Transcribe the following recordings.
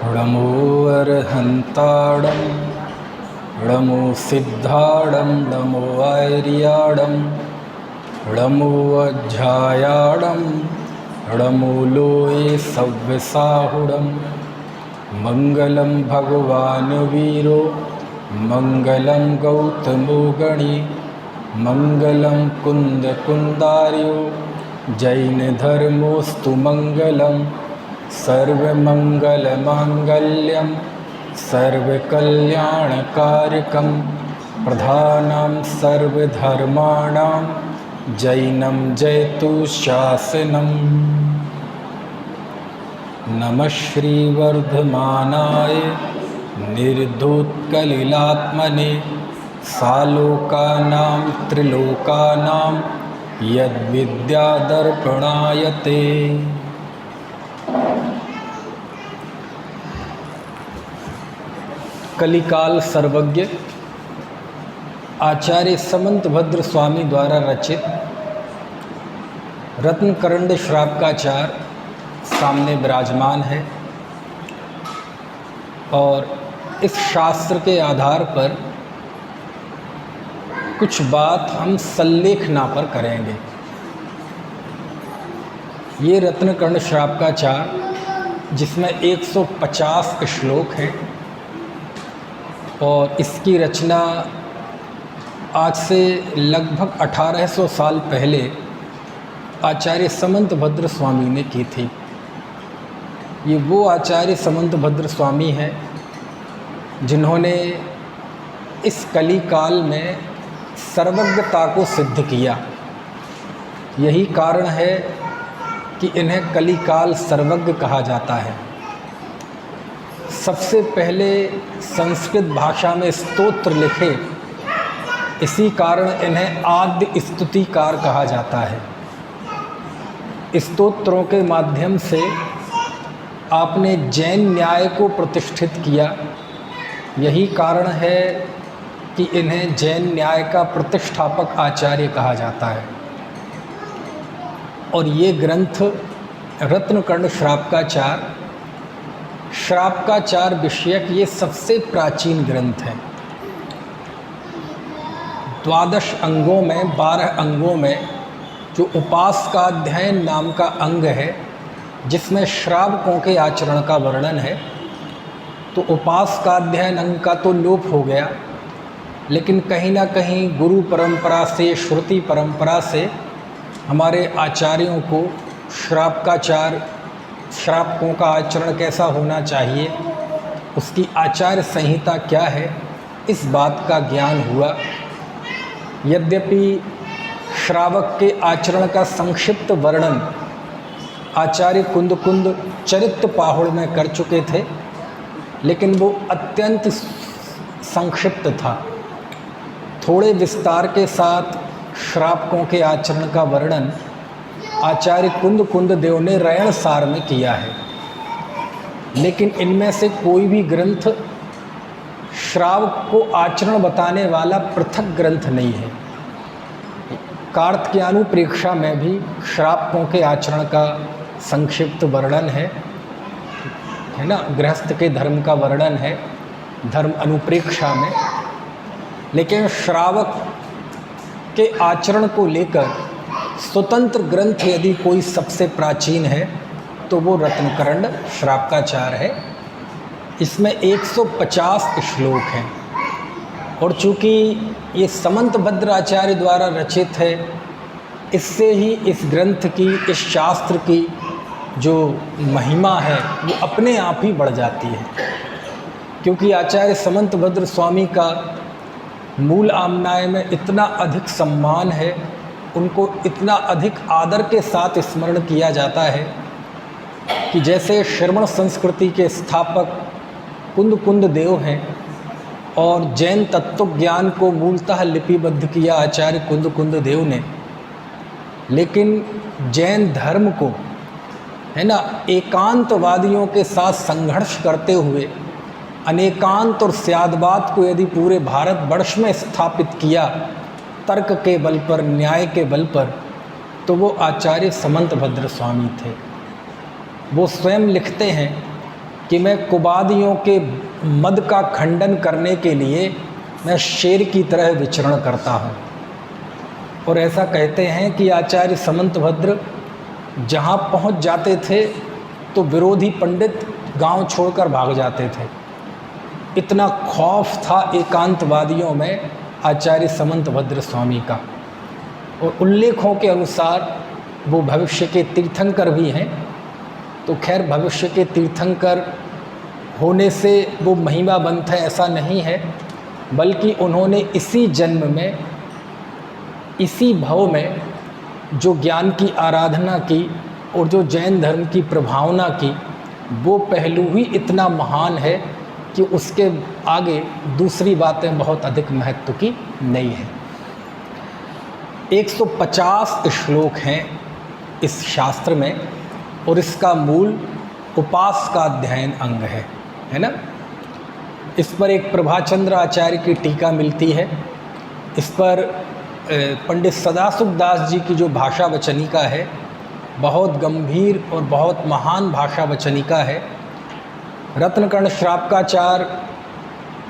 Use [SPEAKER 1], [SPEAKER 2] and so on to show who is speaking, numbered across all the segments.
[SPEAKER 1] णमो अर्हन्ताडं णमो सिद्धाडं णमो आर्याडं णमो अध्यायाडं णमो लोये सव्यसाहुडं मंगलं भगवान् वीरो मंगलं गौतमो गणी मंगलं कुन्दकुन्दार्यो जैनधर्मोऽस्तु मंगलं सर्वमंगलमांगल्यं सर्वकल्याणकारकं प्रधानं सर्वधर्माणां जैनं जयतु शासनम्। नमः श्रीवर्धमानाय निर्धूतकलिलात्मने सालोकानां त्रिलोकानां यद्विद्यादर्पणायते। कलिकाल सर्वज्ञ आचार्य समंतभद्र स्वामी द्वारा रचित रत्नकरंड श्रावकाचार सामने विराजमान है और इस शास्त्र के आधार पर कुछ बात हम सल्लेखना पर करेंगे। ये रत्नकरंड श्रावकाचार जिसमें 150 श्लोक हैं और इसकी रचना आज से लगभग 1800 साल पहले आचार्य समंतभद्र स्वामी ने की थी। ये वो आचार्य समंतभद्र स्वामी हैं जिन्होंने इस कलिकाल में सर्वज्ञता को सिद्ध किया। यही कारण है कि इन्हें कलिकाल सर्वज्ञ कहा जाता है। सबसे पहले संस्कृत भाषा में स्तोत्र लिखे, इसी कारण इन्हें आद्य स्तुतिकार कहा जाता है। स्तोत्रों के माध्यम से आपने जैन न्याय को प्रतिष्ठित किया। यही कारण है कि इन्हें जैन न्याय का प्रतिष्ठापक आचार्य कहा जाता है। और ये ग्रंथ रत्नकरंड श्रावकाचार विषयक ये सबसे प्राचीन ग्रंथ है। 12 अंगों में 12 अंगों में जो उपासकाध्याय नाम का अंग है जिसमें श्रावकों के आचरण का वर्णन है, तो उपासकाध्याय अंग का तो लोप हो गया, लेकिन कहीं ना कहीं गुरु परंपरा से, श्रुति परंपरा से हमारे आचार्यों को श्रावकों का आचरण कैसा होना चाहिए, उसकी आचार्य संहिता क्या है, इस बात का ज्ञान हुआ। यद्यपि श्रावक के आचरण का संक्षिप्त वर्णन आचार्य कुंद चरित्र पाहुड़ में कर चुके थे, लेकिन वो अत्यंत संक्षिप्त था। थोड़े विस्तार के साथ श्रावकों के आचरण का वर्णन आचार्य कुंद देव ने रयण सार में किया है। लेकिन इनमें से कोई भी ग्रंथ श्रावक को आचरण बताने वाला पृथक ग्रंथ नहीं है। कार्तिकेयानुप्रेक्षा में भी श्रावकों के आचरण का संक्षिप्त वर्णन है ना, गृहस्थ के धर्म का वर्णन है धर्म अनुप्रेक्षा में। लेकिन श्रावक के आचरण को लेकर स्वतंत्र ग्रंथ यदि कोई सबसे प्राचीन है तो वो रत्नकरंड श्रावकाचार है। इसमें 150 श्लोक हैं और चूँकि ये समंतभद्र आचार्य द्वारा रचित है, इससे ही इस ग्रंथ की, इस शास्त्र की जो महिमा है वो अपने आप ही बढ़ जाती है। क्योंकि आचार्य समंतभद्र स्वामी का मूल आमनाय में इतना अधिक सम्मान है, उनको इतना अधिक आदर के साथ स्मरण किया जाता है कि जैसे श्रवण संस्कृति के स्थापक कुंद देव हैं और जैन तत्व ज्ञान को मूलतः लिपिबद्ध किया आचार्य कुंद देव ने, लेकिन जैन धर्म को है ना एकांतवादियों के साथ संघर्ष करते हुए अनेकांत और स्यादवाद को यदि पूरे भारतवर्ष में स्थापित किया तर्क के बल पर, न्याय के बल पर, तो वो आचार्य समंतभद्र स्वामी थे। वो स्वयं लिखते हैं कि मैं कुबादियों के मद का खंडन करने के लिए मैं शेर की तरह विचरण करता हूँ। और ऐसा कहते हैं कि आचार्य समंतभद्र जहाँ पहुँच जाते थे तो विरोधी पंडित गांव छोड़कर भाग जाते थे। इतना खौफ था एकांतवादियों में आचार्य समंतभद्र स्वामी का। और उल्लेखों के अनुसार वो भविष्य के तीर्थंकर भी हैं। तो खैर भविष्य के तीर्थंकर होने से वो महिमावंत है ऐसा नहीं है, बल्कि उन्होंने इसी जन्म में, इसी भव में जो ज्ञान की आराधना की और जो जैन धर्म की प्रभावना की, वो पहलू ही इतना महान है कि उसके आगे दूसरी बातें बहुत अधिक महत्व की नहीं है। 150 श्लोक हैं इस शास्त्र में और इसका मूल उपास का अध्ययन अंग है ना। इस पर एक प्रभाचंद्र आचार्य की टीका मिलती है। इस पर पंडित सदाशिव दास जी की जो भाषा वचनिका है, बहुत गंभीर और बहुत महान भाषा वचनिका है। रत्नकर्ण श्रापकाचार्य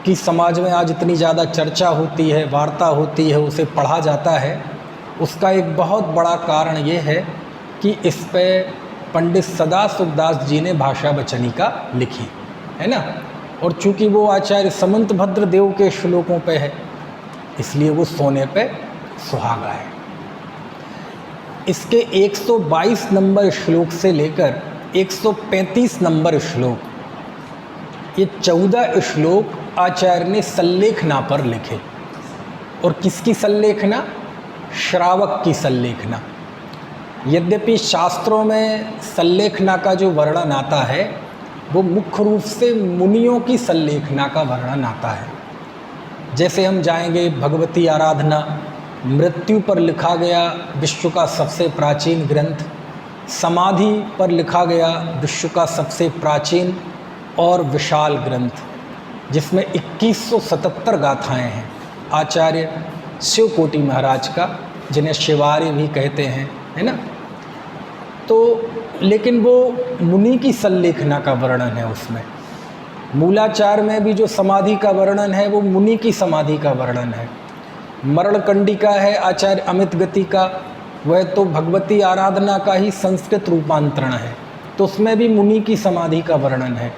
[SPEAKER 1] की समाज में आज इतनी ज़्यादा चर्चा होती है, वार्ता होती है, उसे पढ़ा जाता है, उसका एक बहुत बड़ा कारण ये है कि इस पे पंडित सदाशिव दास जी ने भाषा वचनिका लिखी है ना। और चूँकि वो आचार्य समंतभद्र देव के श्लोकों पे है, इसलिए वो सोने पे सुहागा है। इसके 122 नंबर श्लोक से लेकर 135 नंबर श्लोक, ये 14 श्लोक आचार्य ने सल्लेखना पर लिखे। और किसकी सल्लेखना? श्रावक की सल्लेखना। यद्यपि शास्त्रों में सल्लेखना का जो वर्णन आता है वो मुख्य रूप से मुनियों की सल्लेखना का वर्णन आता है। जैसे हम जाएंगे भगवती आराधना, मृत्यु पर लिखा गया विश्व का सबसे प्राचीन ग्रंथ, समाधि पर लिखा गया विश्व का सबसे प्राचीन और विशाल ग्रंथ, जिसमें 2177 गाथाएं हैं आचार्य शिवकोटि महाराज का, जिन्हें शिवार्य भी कहते हैं, है ना। तो लेकिन वो मुनि की सल्लेखना का वर्णन है उसमें। मूलाचार में भी जो समाधि का वर्णन है वो मुनि की समाधि का वर्णन है। मरणकंडिका है आचार्य अमित गति का, वह तो भगवती आराधना का ही संस्कृत रूपांतरण है, तो उसमें भी मुनि की समाधि का वर्णन है।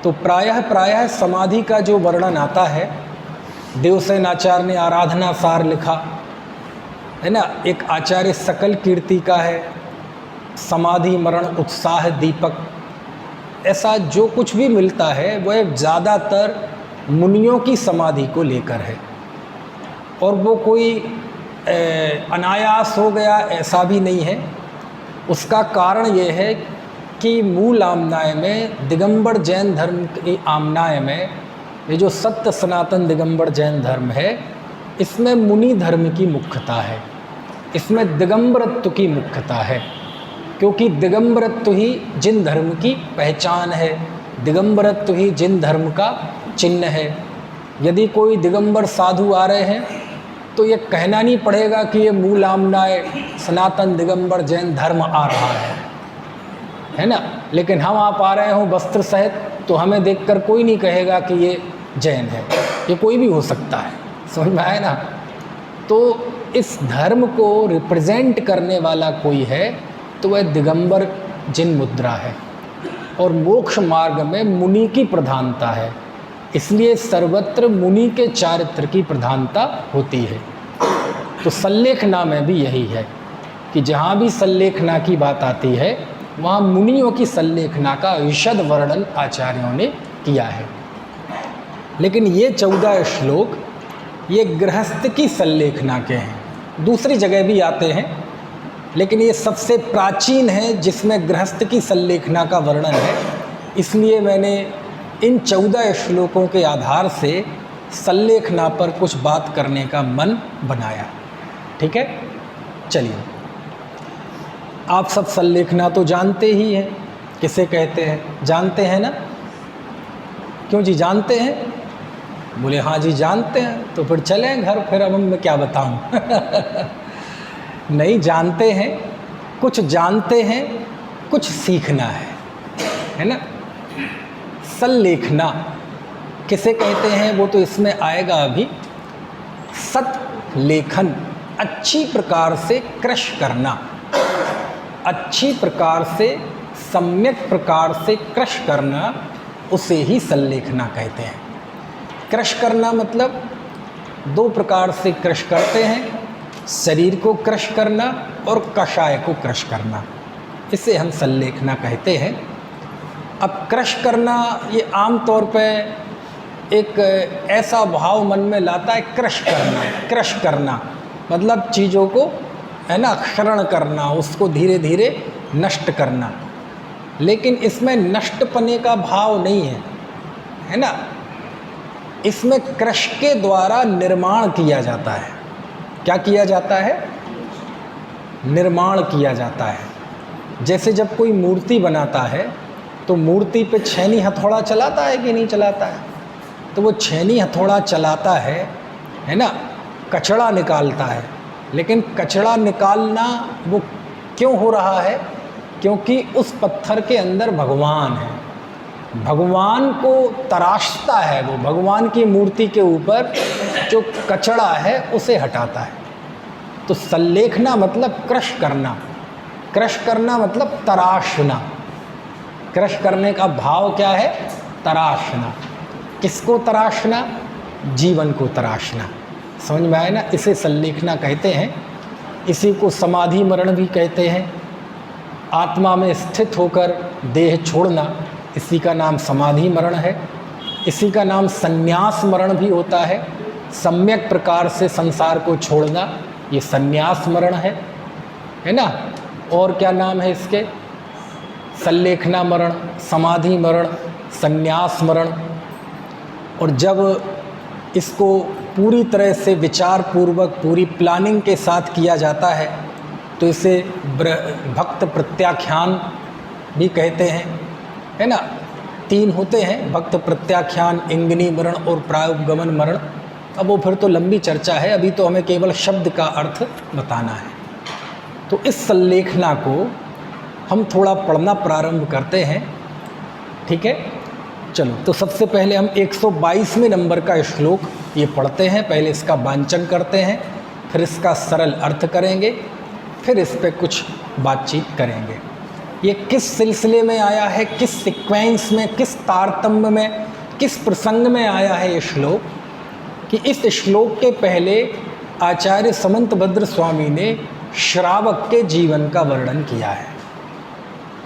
[SPEAKER 1] तो प्रायः समाधि का जो वर्णन आता है, देवसेन आचार्य ने आराधना सार लिखा है ना, एक आचार्य सकल कीर्ति का है समाधि मरण उत्साह दीपक, ऐसा जो कुछ भी मिलता है वह ज़्यादातर मुनियों की समाधि को लेकर है। और वो कोई अनायास हो गया ऐसा भी नहीं है। उसका कारण ये है कि मूल आमनाय में, दिगंबर जैन धर्म की आमनाय में, ये जो सत्य सनातन दिगंबर जैन धर्म है, इसमें मुनि धर्म की मुख्यता है, इसमें दिगंबरत्व की मुख्यता है। क्योंकि दिगंबरत्व ही जिन धर्म की पहचान है, दिगंबरत्व ही जिन धर्म का चिन्ह है। यदि कोई दिगंबर साधु आ रहे हैं तो ये कहना नहीं पड़ेगा कि ये मूल आमनाय सनातन दिगंबर जैन धर्म आ रहा है ना। लेकिन हम आप आ रहे हों वस्त्र सहित तो हमें देखकर कोई नहीं कहेगा कि ये जैन है, ये कोई भी हो सकता है, समझ में आए ना। तो इस धर्म को रिप्रेजेंट करने वाला कोई है तो वह दिगंबर जिन मुद्रा है। और मोक्ष मार्ग में मुनि की प्रधानता है, इसलिए सर्वत्र मुनि के चारित्र की प्रधानता होती है। तो सल्लेखना में भी यही है कि जहाँ भी सल्लेखना की बात आती है वहाँ मुनियों की सल्लेखना का विशद वर्णन आचार्यों ने किया है। लेकिन ये 14 श्लोक ये गृहस्थ की सल्लेखना के हैं, दूसरी जगह भी आते हैं, लेकिन ये सबसे प्राचीन है जिसमें गृहस्थ की सल्लेखना का वर्णन है। इसलिए मैंने इन 14 श्लोकों के आधार से सल्लेखना पर कुछ बात करने का मन बनाया। ठीक है, चलिए। आप सब सल्लेखना तो जानते ही हैं, किसे कहते हैं, जानते हैं ना? क्यों जी, जानते हैं? बोले हाँ जी जानते हैं। तो फिर चलें घर, फिर अब मैं क्या बताऊं। नहीं जानते हैं, कुछ जानते हैं, कुछ सीखना है ना। सल्लेखना किसे कहते हैं वो तो इसमें आएगा अभी। सत लेखन, अच्छी प्रकार से क्रश करना, अच्छी प्रकार से सम्यक प्रकार से क्रश करना, उसे ही सल्लेखना कहते हैं। क्रश करना मतलब दो प्रकार से क्रश करते हैं, शरीर को क्रश करना और कषाय को क्रश करना, इसे हम सल्लेखना कहते हैं। अब क्रश करना ये आम तौर पे एक ऐसा भाव मन में लाता है, क्रश करना मतलब चीज़ों को है ना क्षरण करना, उसको धीरे धीरे नष्ट करना, लेकिन इसमें नष्टपने का भाव नहीं है, है ना। इसमें क्रश के द्वारा निर्माण किया जाता है। क्या किया जाता है? निर्माण किया जाता है। जैसे जब कोई मूर्ति बनाता है तो मूर्ति पे छेनी हथौड़ा चलाता है कि नहीं चलाता है? तो वो छेनी हथौड़ा चलाता है ना, कचड़ा निकालता है, लेकिन कचड़ा निकालना वो क्यों हो रहा है? क्योंकि उस पत्थर के अंदर भगवान है, भगवान को तराशता है, वो भगवान की मूर्ति के ऊपर जो कचड़ा है उसे हटाता है। तो सल्लेखना मतलब क्रश करना मतलब तराशना। क्रश करने का भाव क्या है? तराशना। किसको तराशना? जीवन को तराशना। समझ में आए ना? इसे सल्लेखना कहते हैं। इसी को समाधि मरण भी कहते हैं। आत्मा में स्थित होकर देह छोड़ना, इसी का नाम समाधि मरण है। इसी का नाम संन्यास मरण भी होता है। सम्यक प्रकार से संसार को छोड़ना, ये संन्यास मरण है ना। और क्या नाम है इसके? सल्लेखना मरण, समाधि मरण, संन्यास मरण। और जब इसको पूरी तरह से विचार पूर्वक पूरी प्लानिंग के साथ किया जाता है तो इसे भक्त प्रत्याख्यान भी कहते हैं, है ना। 3 होते हैं, भक्त प्रत्याख्यान, इंगिनी मरण और प्रायोपगमन मरण। अब वो फिर तो लंबी चर्चा है, अभी तो हमें केवल शब्द का अर्थ बताना है। तो इस सल्लेखना को हम थोड़ा पढ़ना प्रारंभ करते हैं, ठीक है। चलो, तो सबसे पहले हम 122वें नंबर का श्लोक ये पढ़ते हैं। पहले इसका वांचन करते हैं, फिर इसका सरल अर्थ करेंगे, फिर इस पे कुछ बातचीत करेंगे। ये किस सिलसिले में आया है, किस सीक्वेंस में, किस तारतम्य में, किस प्रसंग में आया है ये श्लोक, कि इस श्लोक के पहले आचार्य समंतभद्र स्वामी ने श्रावक के जीवन का वर्णन किया है।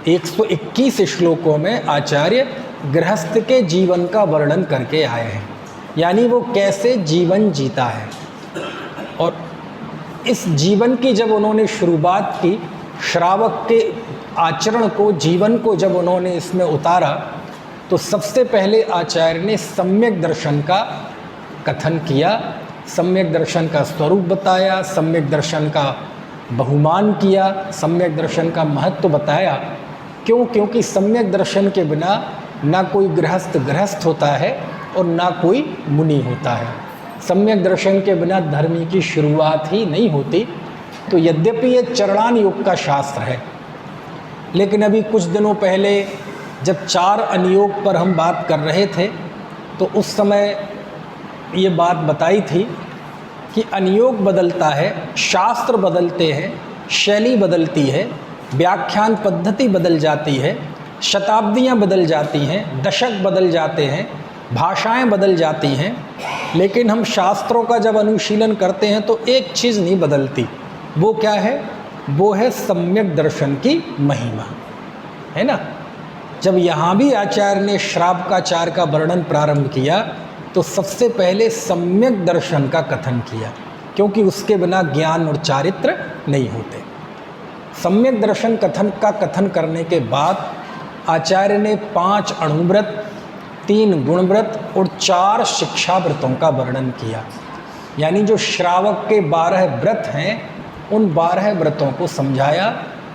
[SPEAKER 1] 121 श्लोकों में आचार्य गृहस्थ के जीवन का वर्णन करके आए हैं, यानी वो कैसे जीवन जीता है। और इस जीवन की जब उन्होंने शुरुआत की, श्रावक के आचरण को, जीवन को जब उन्होंने इसमें उतारा, तो सबसे पहले आचार्य ने सम्यक दर्शन का कथन किया, सम्यक दर्शन का स्वरूप बताया, सम्यक दर्शन का बहुमान किया, सम्यक दर्शन का महत्व बताया। क्यों? क्योंकि सम्यक दर्शन के बिना ना कोई गृहस्थ होता है और ना कोई मुनि होता है। सम्यक दर्शन के बिना धर्म की शुरुआत ही नहीं होती। तो यद्यपि ये चरणान योग का शास्त्र है, लेकिन अभी कुछ दिनों पहले जब 4 अनियोग पर हम बात कर रहे थे तो उस समय ये बात बताई थी कि अनियोग बदलता है, शास्त्र बदलते हैं, शैली बदलती है, व्याख्यान पद्धति बदल जाती है, शताब्दियाँ बदल जाती हैं, दशक बदल जाते हैं, भाषाएं बदल जाती हैं, लेकिन हम शास्त्रों का जब अनुशीलन करते हैं तो एक चीज़ नहीं बदलती। वो क्या है? वो है सम्यक दर्शन की महिमा, है ना। जब यहाँ भी आचार्य ने श्रावकाचार का वर्णन प्रारंभ किया तो सबसे पहले सम्यक दर्शन का कथन किया, क्योंकि उसके बिना ज्ञान और चारित्र नहीं होते। सम्यक दर्शन का कथन करने के बाद आचार्य ने 5 अणुव्रत, 3 गुणव्रत और 4 शिक्षा व्रतों का वर्णन किया। यानी जो श्रावक के 12 व्रत हैं, उन 12 व्रतों को समझाया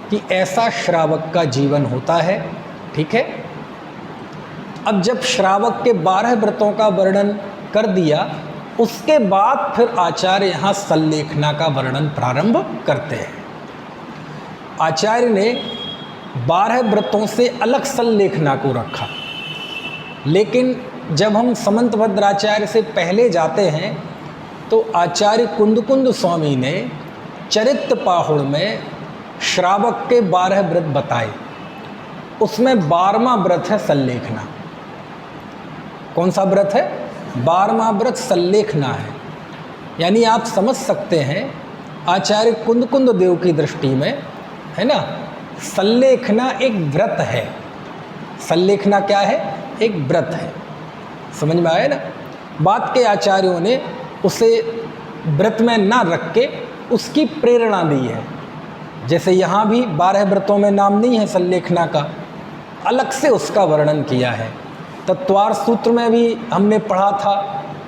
[SPEAKER 1] कि ऐसा श्रावक का जीवन होता है, ठीक है। अब जब श्रावक के 12 व्रतों का वर्णन कर दिया, उसके बाद फिर आचार्य यहाँ सल्लेखना का वर्णन प्रारंभ करते हैं। आचार्य ने 12 व्रतों से अलग सल्लेखना को रखा। लेकिन जब हम समंतभद्राचार्य से पहले जाते हैं तो आचार्य कुंदकुंद स्वामी ने चरित्र पाहुड़ में श्रावक के 12 व्रत बताए। उसमें 12वां व्रत है सल्लेखना। कौन सा व्रत है? 12वां व्रत सल्लेखना है। यानी आप समझ सकते हैं आचार्य कुंदकुंद देव की दृष्टि में, है ना, सल्लेखना एक व्रत है। सल्लेखना क्या है? एक व्रत है। समझ में आया ना? बात के आचार्यों ने उसे व्रत में ना रख के उसकी प्रेरणा दी है। जैसे यहाँ भी 12 व्रतों में नाम नहीं है सल्लेखना का, अलग से उसका वर्णन किया है। तत्वार सूत्र में भी हमने पढ़ा था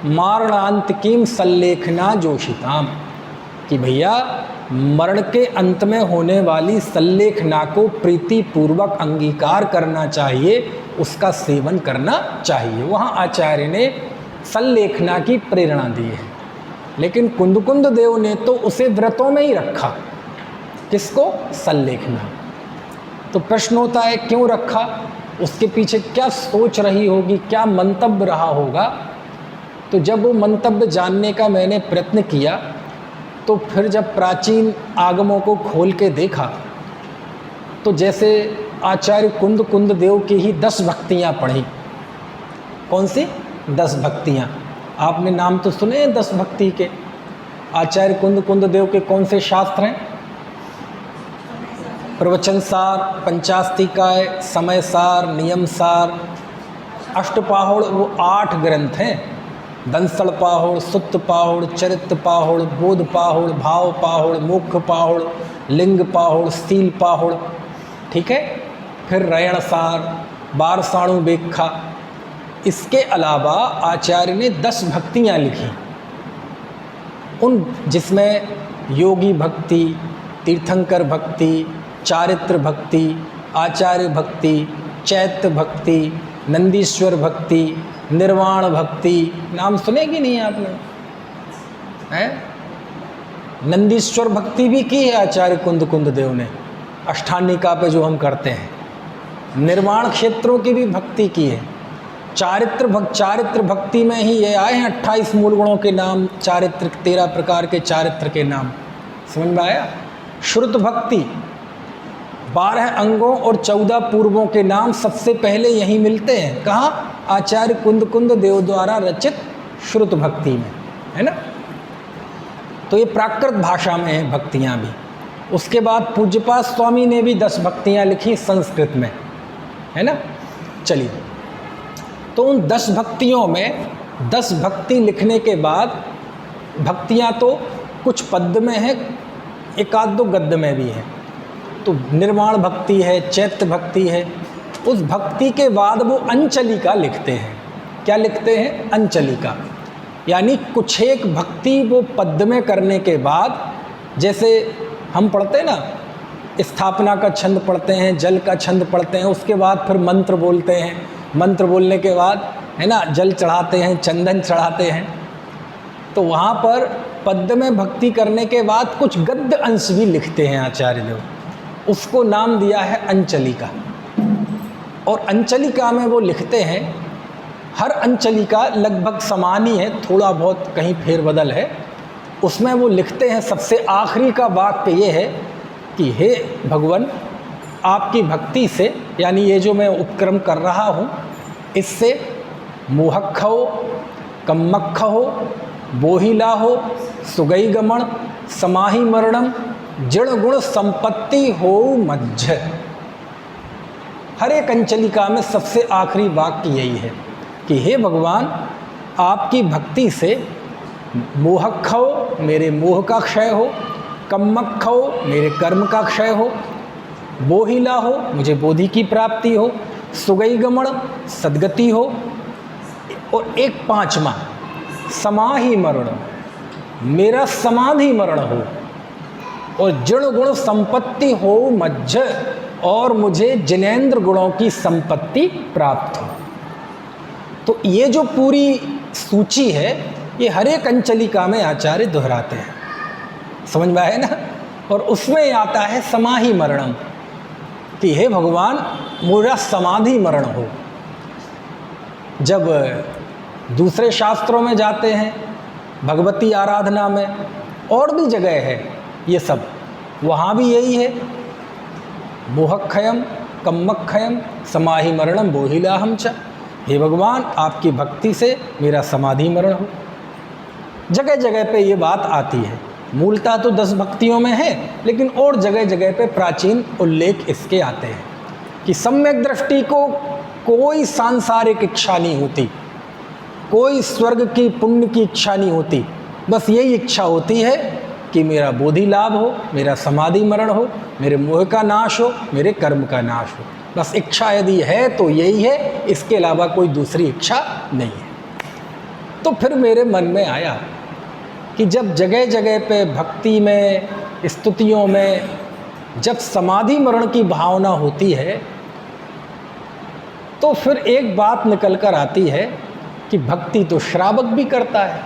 [SPEAKER 1] मारणांत कीम सल्लेखना जोशिताम, कि भैया मरण के अंत में होने वाली सल्लेखना को प्रीति पूर्वक अंगीकार करना चाहिए, उसका सेवन करना चाहिए। वहाँ आचार्य ने सल्लेखना की प्रेरणा दी है। लेकिन कुंदकुंद देव ने तो उसे व्रतों में ही रखा। किसको? सल्लेखना। तो प्रश्न होता है क्यों रखा? उसके पीछे क्या सोच रही होगी, क्या मंतव्य रहा होगा? तो जब वो मंतव्य जानने का मैंने प्रयत्न किया तो फिर जब प्राचीन आगमों को खोल के देखा तो जैसे आचार्य कुंद देव की ही 10 भक्तियाँ पढ़ी। कौन सी 10 भक्तियाँ? आपने नाम तो सुने हैं 10 भक्ति के। आचार्य कुंद देव के कौन से शास्त्र हैं? प्रवचन सार, पंचास्तिकाय, समय सार, नियम सार, अष्टपाहुड़, वो 8 ग्रंथ हैं। दंसल पाहुड़, सुत्त पाहुड़, चरित्र पाहुड़, बोध पाहुड़, भाव पाहुड़, मुख पाहुड़, लिंग पाहुड़, सील पाहुड़, ठीक है। फिर रयण सार, बारसाणु बेखा। इसके अलावा आचार्य ने 10 भक्तियाँ लिखी, उन जिसमें योगी भक्ति, तीर्थंकर भक्ति, चारित्र भक्ति, आचार्य भक्ति, चैत्य भक्ति, नंदीश्वर भक्ति, निर्वाण भक्ति। नाम सुने कि नहीं आपने? हैं? नंदीश्वर भक्ति भी की है आचार्य कुंद देव ने, अष्टानिका पे जो हम करते हैं। निर्वाण क्षेत्रों की भी भक्ति की है। चारित्र भक्ति में ही ये आए हैं 28 मूल गुणों के नाम, चारित्र 13 प्रकार के चारित्र के नाम। समझ में आया? श्रुत भक्ति 12 अंगों और 14 पूर्वों के नाम सबसे पहले यहीं मिलते हैं। कहाँ? आचार्य कुंद देव द्वारा रचित श्रुत भक्ति में, है ना। तो ये प्राकृत भाषा में है भक्तियाँ भी। उसके बाद पूज्यपाद स्वामी ने भी 10 भक्तियाँ लिखी संस्कृत में, है ना। चलिए, तो उन 10 भक्तियों में 10 भक्ति लिखने के बाद भक्तियाँ तो कुछ पद्य में है, एक आध दो गद्य में भी है। तो निर्वाण भक्ति है, चैत्य भक्ति है। उस भक्ति के बाद वो अंचलिका लिखते हैं। क्या लिखते हैं? अंचलिका। यानी कुछ एक भक्ति वो पद्य में करने के बाद, जैसे हम पढ़ते हैं ना, स्थापना का छंद पढ़ते हैं, जल का छंद पढ़ते हैं, उसके बाद फिर मंत्र बोलते हैं, मंत्र बोलने के बाद, है ना, जल चढ़ाते हैं, चंदन चढ़ाते हैं। तो वहाँ पर पद्य में भक्ति करने के बाद कुछ गद्य अंश भी लिखते हैं आचार्य देव, उसको नाम दिया है अंचलिका। और अंचलिका में वो लिखते हैं, हर अंचलिका लगभग समान ही है, थोड़ा बहुत कहीं फेरबदल है। उसमें वो लिखते हैं, सबसे आखिरी का वाक्य ये है कि हे भगवान, आपकी भक्ति से, यानी ये जो मैं उपक्रम कर रहा हूँ, इससे मोहक्ख हो, कम्मक्ख हो, बोहिला हो, सुगई गमन, समाहि मरणम, जड़ गुण संपत्ति हो मज्झ। हर एक अंचलिका में सबसे आखिरी वाक्य यही है कि हे भगवान, आपकी भक्ति से मोहक्ख हो, मेरे मोह का क्षय हो, कम्मक्ख हो, मेरे कर्म का क्षय हो, बोहिला हो, मुझे बोधि की प्राप्ति हो, सुगई गमन, सद्गति हो, और एक 5वां समाहि मरण, मेरा समाधि मरण हो, और जड़ गुण संपत्ति हो मज्झ, और मुझे जिनेंद्र गुणों की संपत्ति प्राप्त हो। तो ये जो पूरी सूची है, ये हर एक अंचलिका में आचार्य दोहराते हैं। समझ में आए ना। और उसमें आता है समाहि मरणम, कि हे भगवान, मेरा समाधि मरण हो। जब दूसरे शास्त्रों में जाते हैं, भगवती आराधना में, और भी जगह है ये सब, वहाँ भी यही है, मोहक्षयम कम्मक्षयम समाधि मरणम बोहिलाहम च। हे भगवान, आपकी भक्ति से मेरा समाधि मरण हो। जगह जगह पे ये बात आती है। मूलतः तो 10 भक्तियों में है, लेकिन और जगह जगह पे प्राचीन उल्लेख इसके आते हैं कि सम्यक दृष्टि को कोई सांसारिक इच्छा नहीं होती, कोई स्वर्ग की पुण्य की इच्छा नहीं होती, बस यही इच्छा होती है कि मेरा बोधि लाभ हो, मेरा समाधि मरण हो, मेरे मोह का नाश हो, मेरे कर्म का नाश हो। बस इच्छा यदि है तो यही है, इसके अलावा कोई दूसरी इच्छा नहीं है। तो फिर मेरे मन में आया कि जब जगह जगह पे भक्ति में, स्तुतियों में जब समाधि मरण की भावना होती है, तो फिर एक बात निकल कर आती है कि भक्ति तो श्रावक भी करता है।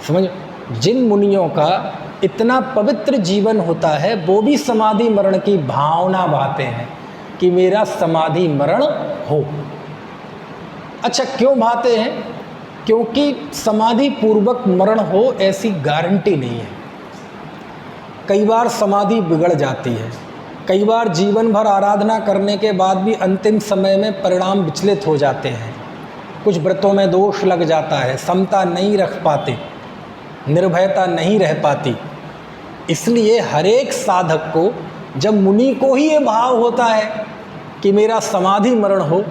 [SPEAKER 1] समझ, जिन मुनियों का इतना पवित्र जीवन होता है, वो भी समाधि मरण की भावना बहाते हैं कि मेरा समाधि मरण हो। अच्छा, क्यों भाते हैं? क्योंकि समाधि पूर्वक मरण हो ऐसी गारंटी नहीं है। कई बार समाधि बिगड़ जाती है, कई बार जीवन भर आराधना करने के बाद भी अंतिम समय में परिणाम विचलित हो जाते हैं। कुछ व्रतों में दोष लग जाता है, समता नहीं रख पाते, निर्भयता नहीं रह पाती। इसलिए हर एक साधक को, जब मुनि को ही ये भाव होता है कि मेरा समाधि मरण हो,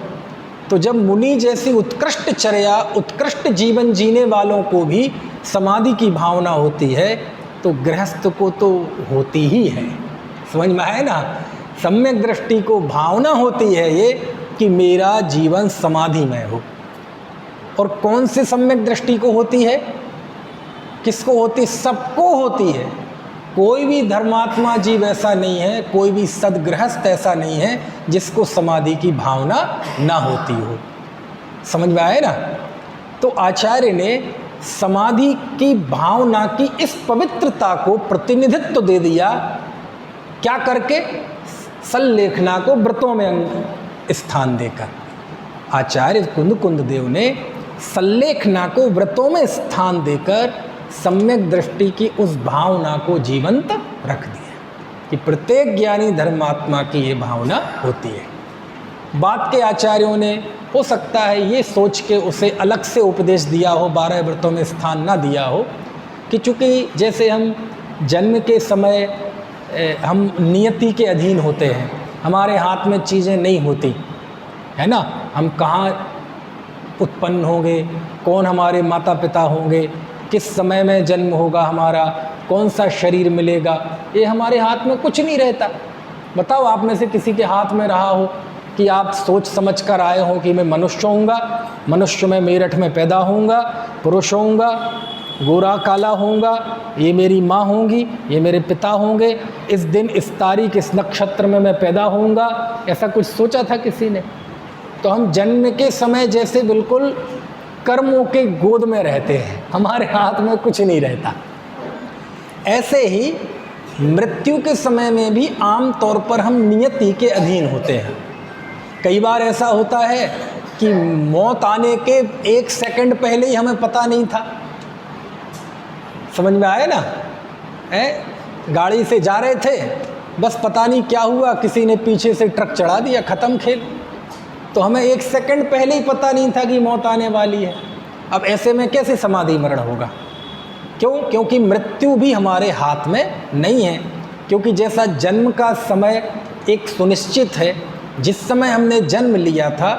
[SPEAKER 1] तो जब मुनि जैसी उत्कृष्ट चर्या, उत्कृष्ट जीवन जीने वालों को भी समाधि की भावना होती है, तो गृहस्थ को तो होती ही है। समझ में आए ना? सम्यक दृष्टि को भावना होती है ये कि मेरा जीवन समाधिमय हो। और कौन से सम्यक दृष्टि को होती है? किसको होती? सबको होती है। कोई भी धर्मात्मा जीव ऐसा नहीं है, कोई भी सदगृहस्थ ऐसा नहीं है जिसको समाधि की भावना ना होती हो। समझ में आए ना? तो आचार्य ने समाधि की भावना की इस पवित्रता को प्रतिनिधित्व दे दिया, क्या करके? सल्लेखना को व्रतों में स्थान देकर। आचार्य कुंद देव ने सल्लेखना को व्रतों में स्थान देकर सम्यक दृष्टि की उस भावना को जीवंत रख दिया कि प्रत्येक ज्ञानी धर्मात्मा की ये भावना होती है। बात के आचार्यों ने हो सकता है ये सोच के उसे अलग से उपदेश दिया हो, 12 व्रतों में स्थान ना दिया हो, कि चूँकि जैसे हम जन्म के समय हम नियति के अधीन होते हैं, हमारे हाथ में चीज़ें नहीं होती है ना, हम कहाँ उत्पन्न होंगे, कौन हमारे माता पिता होंगे, किस समय में जन्म होगा हमारा, कौन सा शरीर मिलेगा, ये हमारे हाथ में कुछ नहीं रहता। बताओ, आप में से किसी के हाथ में रहा हो कि आप सोच समझ कर आए हो कि मैं मनुष्य होऊंगा, मनुष्य में मेरठ में पैदा होऊंगा, पुरुष होऊंगा, गोरा काला होऊंगा, ये मेरी माँ होंगी, ये मेरे पिता होंगे, इस दिन इस तारीख इस नक्षत्र में मैं पैदा होऊंगा, ऐसा कुछ सोचा था किसी ने? तो हम जन्म के समय जैसे बिल्कुल कर्मों के गोद में रहते हैं, हमारे हाथ में कुछ नहीं रहता। ऐसे ही मृत्यु के समय में भी आम तौर पर हम नियति के अधीन होते हैं। कई बार ऐसा होता है कि मौत आने के 1 सेकंड पहले ही हमें पता नहीं था। समझ में आया ना? गाड़ी से जा रहे थे, बस पता नहीं क्या हुआ, किसी ने पीछे से ट्रक चढ़ा दिया, ख़त्म खेल। तो हमें 1 सेकंड पहले ही पता नहीं था कि मौत आने वाली है। अब ऐसे में कैसे समाधि मरण होगा? क्यों? क्योंकि मृत्यु भी हमारे हाथ में नहीं है। क्योंकि जैसा जन्म का समय एक सुनिश्चित है, जिस समय हमने जन्म लिया था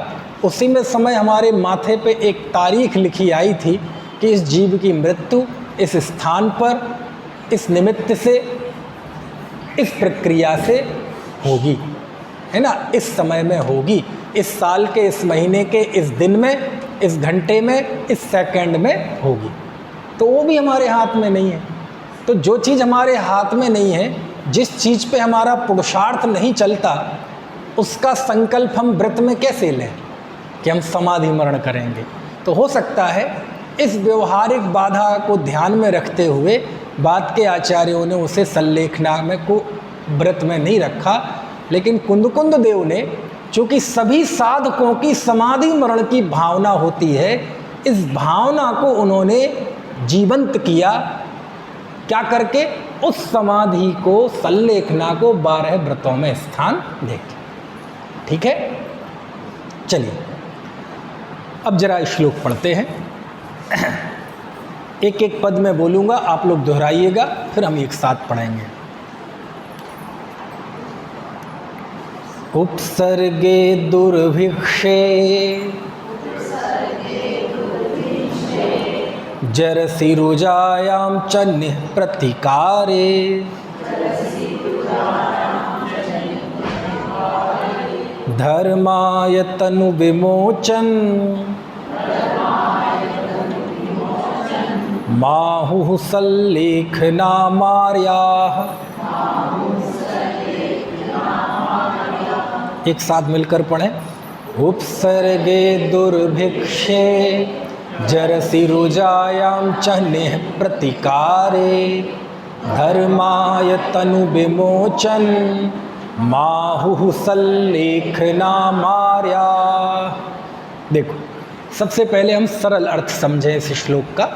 [SPEAKER 1] उसी में समय हमारे माथे पे एक तारीख लिखी आई थी कि इस जीव की मृत्यु इस स्थान पर, इस निमित्त से, इस प्रक्रिया से होगी, है ना, इस समय में होगी, इस साल के, इस महीने के, इस दिन में, इस घंटे में, इस सेकंड में होगी। तो वो भी हमारे हाथ में नहीं है। तो जो चीज़ हमारे हाथ में नहीं है, जिस चीज़ पे हमारा पुरुषार्थ नहीं चलता, उसका संकल्प हम व्रत में कैसे लें कि हम समाधि मरण करेंगे? तो हो सकता है इस व्यवहारिक बाधा को ध्यान में रखते हुए बाद के आचार्यों ने उसे सल्लेखना में को व्रत में नहीं रखा, लेकिन कुंद देव ने क्योंकि सभी साधकों की समाधि मरण की भावना होती है, इस भावना को उन्होंने जीवंत किया, क्या करके? उस समाधि को, सल्लेखना को 12 व्रतों में स्थान देके। ठीक है, चलिए अब जरा श्लोक पढ़ते हैं। एक एक पद में बोलूँगा, आप लोग दोहराइएगा, फिर हम एक साथ पढ़ेंगे। उपसर्गे दुर्भिक्षे जरसि रुजायां च निःप्रतिकारे धर्माय तनु विमोचन माहुः सल्लेखना मार्याः। एक साथ मिलकर पढ़ें। उपसर्गे दुर्भिक्षे जरसि रुजायां च निःप्रतिकारे धर्माय तनु विमोचन माहुः सल्लेखना मार्याः। देखो, सबसे पहले हम सरल अर्थ समझें इस श्लोक का।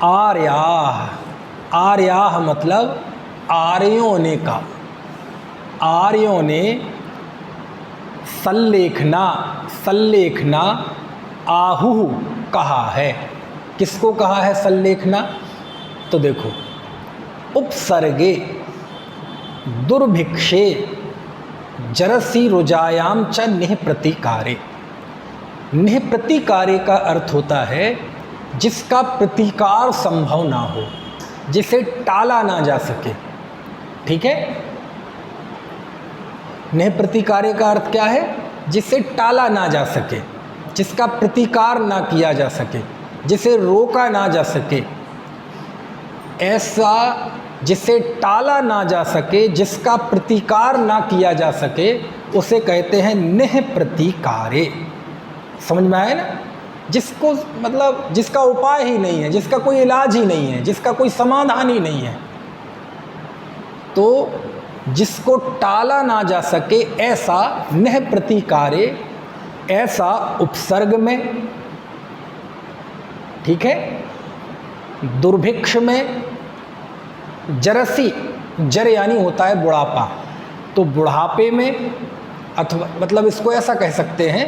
[SPEAKER 1] आर्याः, आर्याः मतलब आर्यों ने का, आर्यों ने सल्लेखना, सल्लेखना आहुः कहा है। किसको कहा है सल्लेखना? तो देखो, उपसर्गे दुर्भिक्षे जरसि रुजायां च निःप्रतिकारे। निःप्रतिकारे का अर्थ होता है जिसका प्रतिकार संभव ना हो, जिसे टाला ना जा सके। ठीक है, निःप्रतिकारे का अर्थ क्या है? जिसे टाला ना जा सके, जिसका प्रतिकार ना किया जा सके, जिसे रोका ना जा सके। ऐसा जिसे टाला ना जा सके, जिसका प्रतिकार ना किया जा सके, उसे कहते हैं निःप्रतिकारे। समझ में आया ना? जिसको मतलब जिसका उपाय ही नहीं है, जिसका कोई इलाज ही नहीं है, जिसका कोई समाधान ही नहीं है, तो जिसको टाला ना जा सके, ऐसा निःप्रतिकारे, ऐसा उपसर्ग में। ठीक है, दुर्भिक्ष में, जरसी, जर यानी होता है बुढ़ापा, तो बुढ़ापे में, अथवा मतलब इसको ऐसा कह सकते हैं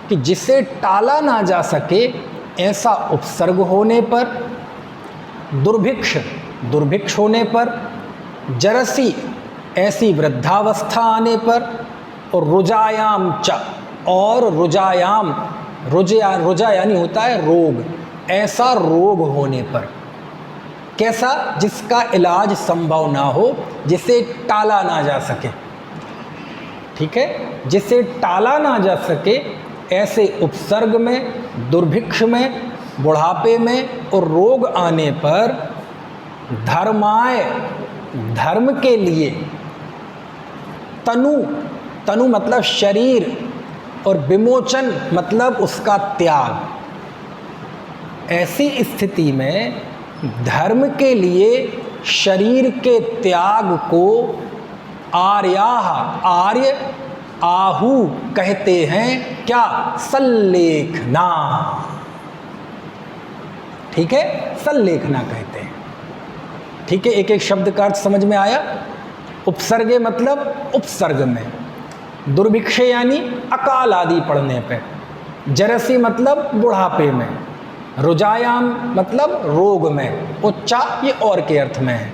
[SPEAKER 1] कि जिसे टाला ना जा सके, ऐसा उपसर्ग होने पर, दुर्भिक्ष, दुर्भिक्ष होने पर, जरसी ऐसी वृद्धावस्था आने पर, और रुजायाम च, और रुजायाम, रुजा यानी होता है रोग, ऐसा रोग होने पर। कैसा? जिसका इलाज संभव ना हो, जिसे टाला ना जा सके। ठीक है, जिसे टाला ना जा सके, ऐसे उपसर्ग में, दुर्भिक्ष में, बुढ़ापे में और रोग आने पर धर्माय, धर्म के लिए, तनु, तनु मतलब शरीर, और विमोचन मतलब उसका त्याग। ऐसी स्थिति में धर्म के लिए शरीर के त्याग को आर्याः, आर्य, आहु कहते हैं क्या? सल्लेखना। ठीक है, सल्लेखना कहते हैं। ठीक है, एक एक शब्द का अर्थ समझ में आया। उपसर्गे मतलब उपसर्ग में, दुर्भिक्षे यानी अकाल आदि पड़ने पे, जरसी मतलब बुढ़ापे में, रुजायाम मतलब रोग में, उच्चा ये और के अर्थ में है।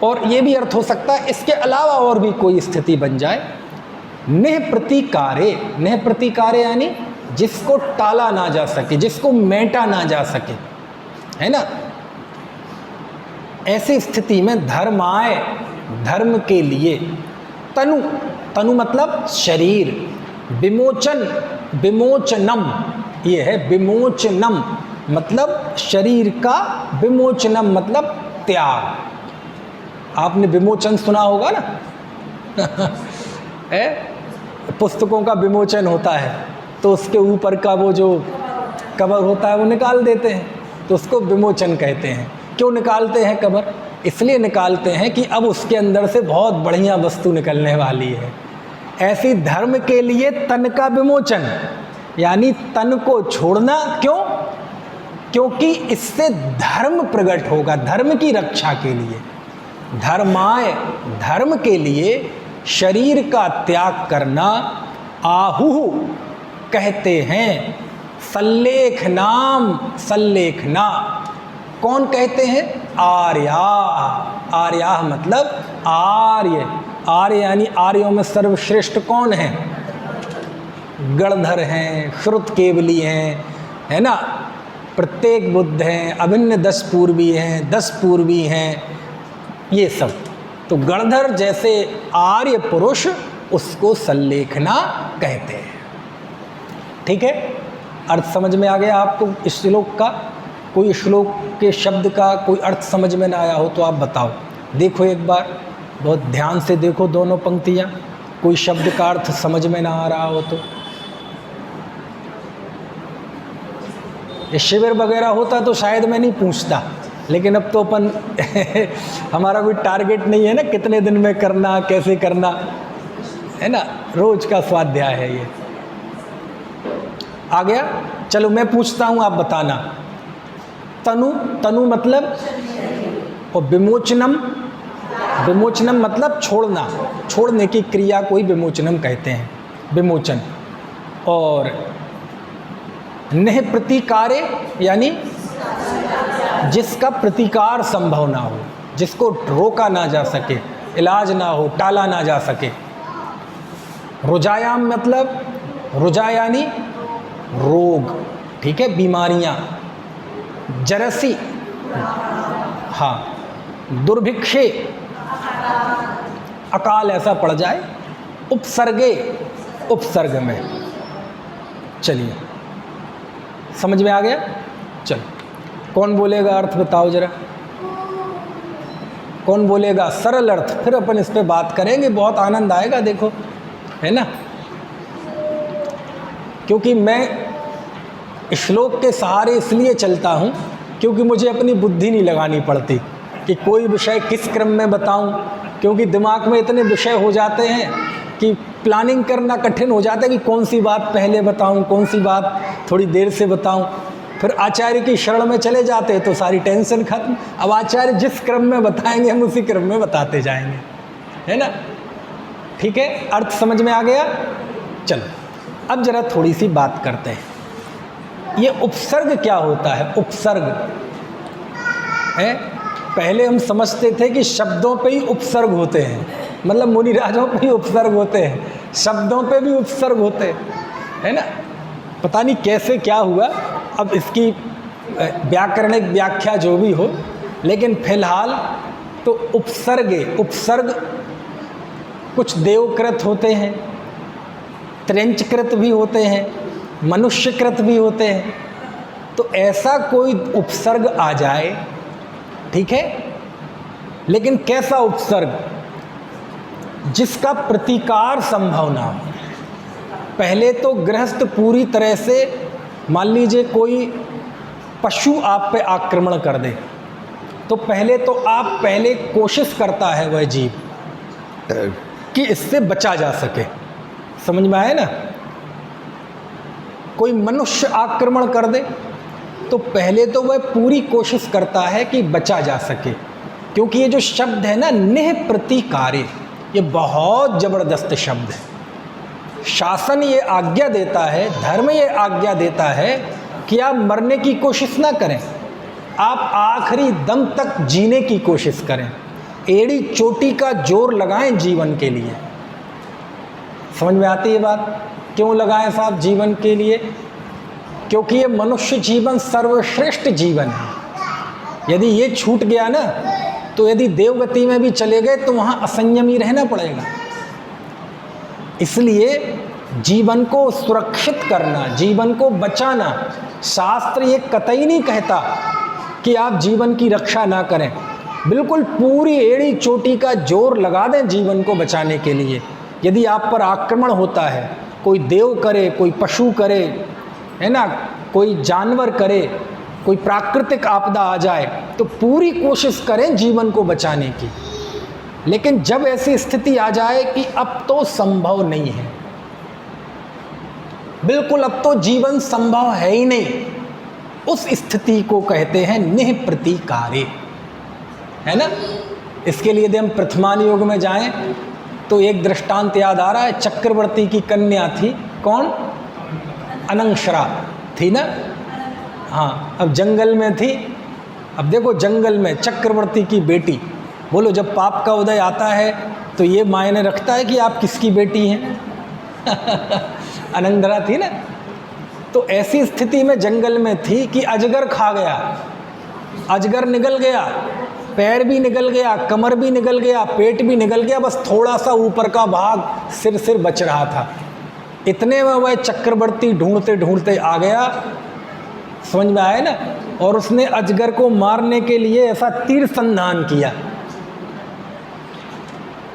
[SPEAKER 1] और ये भी अर्थ हो सकता है इसके अलावा और भी कोई स्थिति बन जाए। निःप्रतिकारे, निःप्रतिकारे यानी जिसको टाला ना जा सके, जिसको मेटा ना जा सके, है ना। ऐसी स्थिति में धर्माय, धर्म के लिए, तनु, तनु मतलब शरीर, विमोचन, विमोचनम ये है, विमोचनम मतलब शरीर का, विमोचनम मतलब त्याग। आपने विमोचन सुना होगा ना पुस्तकों का विमोचन होता है तो उसके ऊपर का वो जो कवर होता है वो निकाल देते हैं, तो उसको विमोचन कहते हैं। क्यों निकालते हैं कवर? इसलिए निकालते हैं कि अब उसके अंदर से बहुत बढ़िया वस्तु निकलने वाली ऐसी धर्म के लिए तन का विमोचन, यानी तन को छोड़ना। क्यों? क्योंकि इससे धर्म प्रकट होगा, धर्म की रक्षा के लिए। धर्माय, धर्म के लिए शरीर का त्याग करना आहु कहते हैं। सल्लेख नाम, सल्लेखना कौन कहते हैं? आर्या। आर्या मतलब आर्य। आर्य यानी आर्यों में सर्वश्रेष्ठ कौन है? गणधर हैं, श्रुतकेवली हैं, है ना, प्रत्येक बुद्ध हैं, अभिन्न 10 पूर्वी हैं, 10 पूर्वी हैं, ये सब। तो गणधर जैसे आर्य पुरुष, उसको सल्लेखना कहते हैं। ठीक है, अर्थ समझ में आ गया आपको इस श्लोक का? कोई श्लोक के शब्द का कोई अर्थ समझ में ना आया हो तो आप बताओ। देखो एक बार, बहुत ध्यान से देखो दोनों पंक्तियाँ, कोई शब्द का अर्थ समझ में ना आ रहा हो तो। ये शिविर वगैरह होता तो शायद मैं नहीं पूछता, लेकिन अब तो अपन हमारा कोई टारगेट नहीं है ना, कितने दिन में करना, कैसे करना, है ना, रोज का स्वाध्याय है ये। आ गया? चलो मैं पूछता हूँ, आप बताना। तनु, तनु मतलब, और विमोचनम, विमोचनम मतलब छोड़ना, छोड़ने की क्रिया को ही विमोचनम कहते हैं, विमोचन। और नेह प्रतिकारे यानी जिसका प्रतिकार संभव ना हो, जिसको रोका ना जा सके, इलाज ना हो, टाला ना जा सके। रुजायाम मतलब, रुजा यानी रोग, ठीक है, बीमारियां। जरसी, हाँ, दुर्भिक्षे, अकाल ऐसा पड़ जाए। उपसर्गे, उपसर्ग में। चलिए समझ में आ गया? चलो, कौन बोलेगा अर्थ बताओ जरा, कौन बोलेगा सरल अर्थ? फिर अपन इस पे बात करेंगे, बहुत आनंद आएगा, देखो, है ना। क्योंकि मैं श्लोक के सहारे इसलिए चलता हूँ क्योंकि मुझे अपनी बुद्धि नहीं लगानी पड़ती कि कोई विषय किस क्रम में बताऊँ, क्योंकि दिमाग में इतने विषय हो जाते हैं कि प्लानिंग करना कठिन हो जाता है कि कौन सी बात पहले बताऊँ, कौन सी बात थोड़ी देर से बताऊँ। फिर आचार्य की शरण में चले जाते तो सारी टेंशन खत्म। अब आचार्य जिस क्रम में बताएंगे हम उसी क्रम में बताते जाएंगे, है ना। ठीक है, अर्थ समझ में आ गया? चलो अब जरा थोड़ी सी बात करते हैं। ये उपसर्ग क्या होता है? उपसर्ग है, पहले हम समझते थे कि शब्दों पे ही उपसर्ग होते हैं, मतलब मुनिराजों पे ही उपसर्ग होते हैं, शब्दों पे भी उपसर्ग होते हैं, है ना। पता नहीं कैसे क्या हुआ, अब इसकी व्याकरणिक व्याख्या जो भी हो, लेकिन फिलहाल तो उपसर्गे, उपसर्ग कुछ देवकृत होते हैं, त्रेंचकृत भी होते हैं, मनुष्यकृत भी होते हैं। तो ऐसा कोई उपसर्ग आ जाए, ठीक है, लेकिन कैसा उपसर्ग? जिसका प्रतिकार संभव ना हो। पहले तो गृहस्थ पूरी तरह से, मान लीजिए कोई पशु आप पे आक्रमण कर दे, तो पहले तो आप पहले कोशिश करता है वह जीव कि इससे बचा जा सके। समझ में आया ना? कोई मनुष्य आक्रमण कर दे तो पहले तो वह पूरी कोशिश करता है कि बचा जा सके, क्योंकि ये जो शब्द है ना, निह प्रतिकारे, ये बहुत जबरदस्त शब्द है। शासन ये आज्ञा देता है, धर्म ये आज्ञा देता है कि आप मरने की कोशिश ना करें, आप आखिरी दम तक जीने की कोशिश करें, एड़ी चोटी का जोर लगाएं जीवन के लिए। समझ में आती है बात? क्यों लगाएं साहब जीवन के लिए? क्योंकि ये मनुष्य जीवन सर्वश्रेष्ठ जीवन है। यदि ये छूट गया ना, तो यदि देवगति में भी चले गए तो वहाँ असंयमी रहना पड़ेगा। इसलिए जीवन को सुरक्षित करना, जीवन को बचाना, शास्त्र ये कतई नहीं कहता कि आप जीवन की रक्षा ना करें। बिल्कुल पूरी एड़ी चोटी का जोर लगा दें जीवन को बचाने के लिए। यदि आप पर आक्रमण होता है, कोई देव करे, कोई पशु करे, है ना, कोई जानवर करे, कोई प्राकृतिक आपदा आ जाए, तो पूरी कोशिश करें जीवन को बचाने की। लेकिन जब ऐसी स्थिति आ जाए कि अब तो संभव नहीं है, बिल्कुल अब तो जीवन संभव है ही नहीं, उस स्थिति को कहते हैं निःप्रतिकारे, है ना। इसके लिए यदि हम प्रथमान युग में जाएं तो एक दृष्टांत याद आ रहा है। चक्रवर्ती की कन्या थी, कौन? अनंगश्रा थी ना। हाँ, अब जंगल में थी। अब देखो जंगल में चक्रवर्ती की बेटी, बोलो जब पाप का उदय आता है तो ये मायने रखता है कि आप किसकी बेटी हैं। अनंगरा थी ना। तो ऐसी स्थिति में जंगल में थी कि अजगर खा गया, अजगर निगल गया, पैर भी निकल गया, कमर भी निकल गया, पेट भी निकल गया, बस थोड़ा सा ऊपर का भाग सिर बच रहा था। इतने में वह चक्रवर्ती ढूंढते ढूंढते आ गया, समझ में आया ना। और उसने अजगर को मारने के लिए ऐसा तीर संधान किया।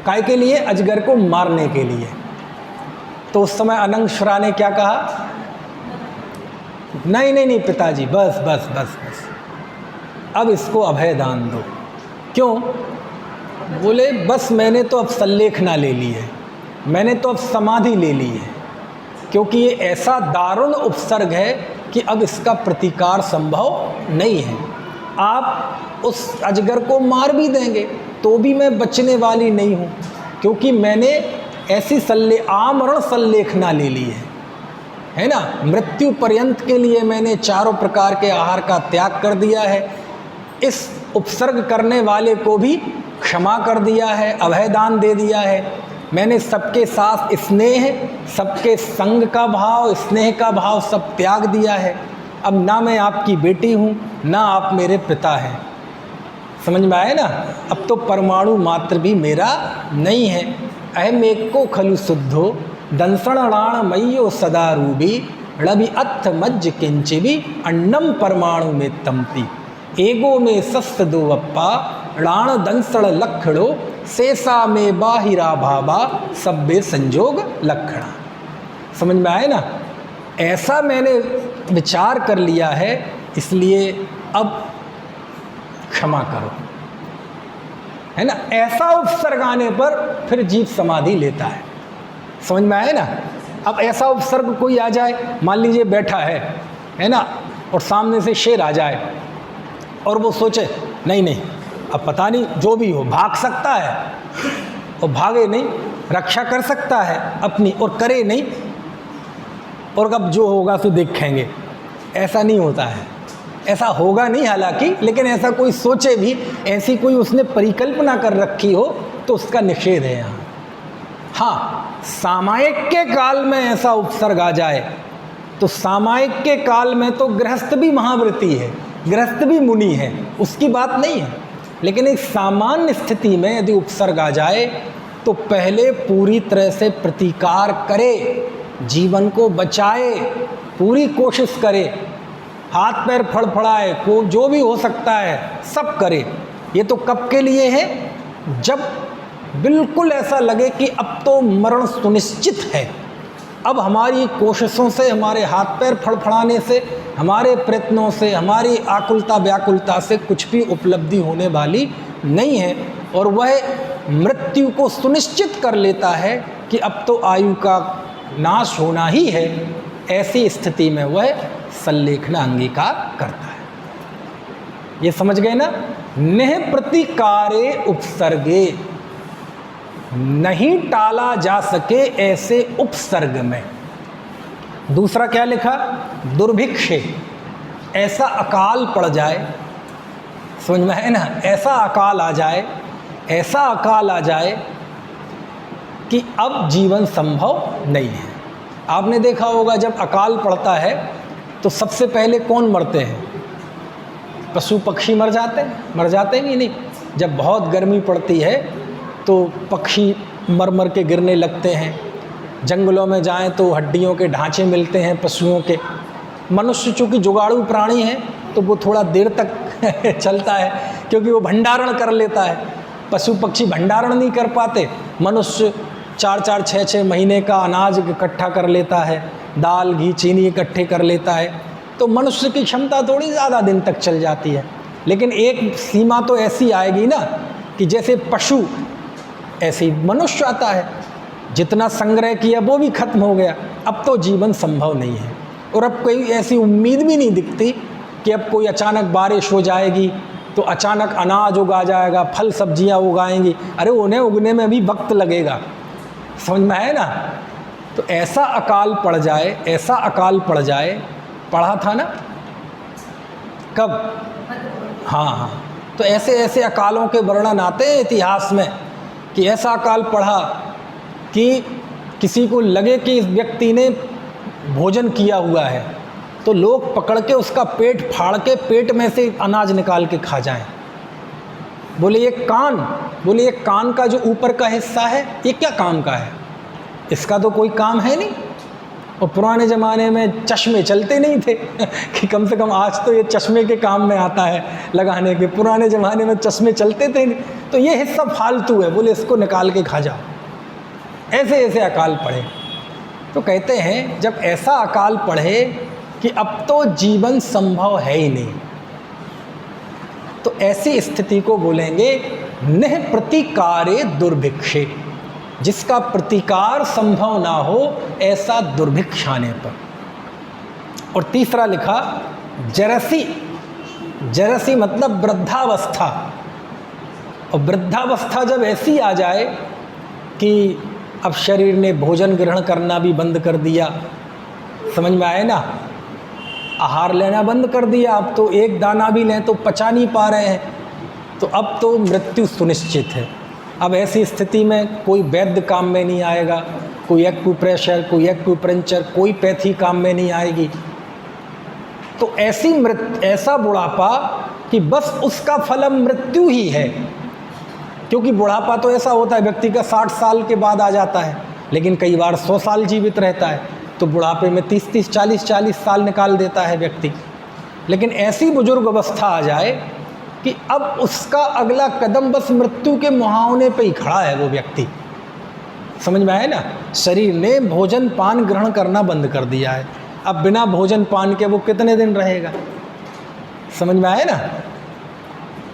[SPEAKER 1] काय के लिए? अजगर को मारने के लिए। तो उस समय अनंगश्रा ने क्या कहा? नहीं नहीं नहीं पिताजी, बस बस बस बस, अब इसको अभय दान दो। क्यों? बोले बस मैंने तो अब सल्लेखना ले ली है, मैंने तो अब समाधि ले ली है, क्योंकि ये ऐसा दारुण उपसर्ग है कि अब इसका प्रतिकार संभव नहीं है। आप उस अजगर को मार भी देंगे तो भी मैं बचने वाली नहीं हूँ, क्योंकि मैंने ऐसी आमरण सल्लेखना ले ली है ना। मृत्यु पर्यंत के लिए मैंने चारों प्रकार के आहार का त्याग कर दिया है, इस उपसर्ग करने वाले को भी क्षमा कर दिया है, अभयदान दे दिया है। मैंने सबके साथ स्नेह, सबके संग का भाव, स्नेह का भाव सब त्याग दिया है। अब ना मैं आपकी बेटी हूँ, ना आप मेरे पिता हैं। समझ में आए ना। अब तो परमाणु मात्र भी मेरा नहीं है। अहम एक को खलु शुद्धो दंसण राण मय्यो सदा रूबी णबि अत्थ मज्ज किंचिबी अन्नम परमाणु में तमती एगो में सस्त दो अप्पा राण दंसण लखड़ो शेषा में बाहिरा भाबा सब्बे संजोग लक्षणा। समझ में आए ना। ऐसा मैंने विचार कर लिया है, इसलिए अब क्षमा करो, है ना। ऐसा उपसर्ग आने पर फिर जीव समाधि लेता है। समझ में आए ना। अब ऐसा उपसर्ग कोई आ जाए, मान लीजिए बैठा है ना, और सामने से शेर आ जाए और वो सोचे नहीं नहीं अब पता नहीं जो भी हो भाग सकता है, और भागे नहीं, रक्षा कर सकता है अपनी और करे नहीं, और अब जो होगा तो देखेंगे। ऐसा नहीं होता है, ऐसा होगा नहीं हालांकि, लेकिन ऐसा कोई सोचे भी, ऐसी कोई उसने परिकल्पना कर रखी हो तो उसका निषेध है यहाँ। हाँ, सामायिक के काल में ऐसा उपसर्ग आ जाए तो सामायिक के काल में तो गृहस्थ भी महाव्रती है, गृहस्थ भी मुनि है, उसकी बात नहीं है। लेकिन एक सामान्य स्थिति में यदि उपसर्ग आ जाए तो पहले पूरी तरह से प्रतिकार करे, जीवन को बचाए, पूरी कोशिश करे, हाथ पैर फड़फड़ाए, को जो भी हो सकता है सब करे। ये तो कब के लिए है? जब बिल्कुल ऐसा लगे कि अब तो मरण सुनिश्चित है, अब हमारी कोशिशों से, हमारे हाथ पैर फड़फड़ाने से, हमारे प्रयत्नों से, हमारी आकुलता व्याकुलता से कुछ भी उपलब्धि होने वाली नहीं है, और वह मृत्यु को सुनिश्चित कर लेता है कि अब तो आयु का नाश होना ही है। ऐसी स्थिति में वह सल्लेखना अंगीकार करता है। ये समझ गए ना। निः प्रतिकारे उपसर्गे, नहीं टाला जा सके ऐसे उपसर्ग में। दूसरा क्या लिखा? दुर्भिक्षे, ऐसा अकाल पड़ जाए, समझ में है ना, ऐसा अकाल आ जाए, ऐसा अकाल आ जाए कि अब जीवन संभव नहीं है। आपने देखा होगा जब अकाल पड़ता है तो सबसे पहले कौन मरते हैं? पशु पक्षी मर जाते हैं कि नहीं। जब बहुत गर्मी पड़ती है तो पक्षी मर मर के गिरने लगते हैं। जंगलों में जाएं तो हड्डियों के ढांचे मिलते हैं पशुओं के। मनुष्य चूँकि जुगाड़ू प्राणी है तो वो थोड़ा देर तक चलता है, क्योंकि वो भंडारण कर लेता है। पशु पक्षी भंडारण नहीं कर पाते, मनुष्य 4-4, 6-6 महीने का अनाज इकट्ठा कर लेता है, दाल घी चीनी इकट्ठे कर लेता है, तो मनुष्य की क्षमता थोड़ी ज़्यादा दिन तक चल जाती है। लेकिन एक सीमा तो ऐसी आएगी ना कि जैसे पशु ऐसे ही मनुष्य आता है, जितना संग्रह किया वो भी खत्म हो गया, अब तो जीवन संभव नहीं है। और अब कोई ऐसी उम्मीद भी नहीं दिखती कि अब कोई अचानक बारिश हो जाएगी तो अचानक अनाज उगा जाएगा, फल सब्जियां उगाएंगी। अरे उन्हें उगने में भी वक्त लगेगा, समझ में आए ना। तो ऐसा अकाल पड़ जाए, ऐसा अकाल पड़ जाए, पढ़ा था ना कब, हाँ, तो ऐसे ऐसे अकालों के वर्णन आते हैं इतिहास में कि ऐसा अकाल पड़ा कि किसी को लगे कि इस व्यक्ति ने भोजन किया हुआ है, तो लोग पकड़ के उसका पेट फाड़ के पेट में से अनाज निकाल के खा जाएं। बोले ये कान का जो ऊपर का हिस्सा है ये क्या काम का है, इसका तो कोई काम है नहीं। और पुराने ज़माने में चश्मे चलते नहीं थे कि कम से कम आज तो ये चश्मे के काम में आता है लगाने के, पुराने ज़माने में चश्मे चलते थे नहीं, तो ये हिस्सा फालतू है, बोले इसको निकाल के खा जाओ। ऐसे ऐसे अकाल पड़े। तो कहते हैं जब ऐसा अकाल पड़े कि अब तो जीवन संभव है ही नहीं, तो ऐसी स्थिति को बोलेंगे निह प्रतिकारे दुर्भिक्षे, जिसका प्रतिकार संभव ना हो ऐसा दुर्भिक्ष आने पर। और तीसरा लिखा जरसी, जरसी मतलब वृद्धावस्था। और वृद्धावस्था जब ऐसी आ जाए कि अब शरीर ने भोजन ग्रहण करना भी बंद कर दिया, समझ में आए ना, आहार लेना बंद कर दिया, अब तो एक दाना भी लें तो पचा नहीं पा रहे हैं, तो अब तो मृत्यु सुनिश्चित है। अब ऐसी स्थिति में कोई वैद्य काम में नहीं आएगा, कोई एक्यूप्रेशर, कोई एक्यूपंक्चर, कोई पैथी काम में नहीं आएगी। तो ऐसा बुढ़ापा कि बस उसका फल मृत्यु ही है। क्योंकि बुढ़ापा तो ऐसा होता है व्यक्ति का 60 साल के बाद आ जाता है, लेकिन कई बार 100 साल जीवित रहता है, तो बुढ़ापे में 30-30, 40-40 साल निकाल देता है व्यक्ति। लेकिन ऐसी बुजुर्ग अवस्था आ जाए कि अब उसका अगला कदम बस मृत्यु के मुहावने पे ही खड़ा है वो व्यक्ति, समझ में आए ना। शरीर ने भोजन पान ग्रहण करना बंद कर दिया है, अब बिना भोजन पान के वो कितने दिन रहेगा, समझ में आए ना।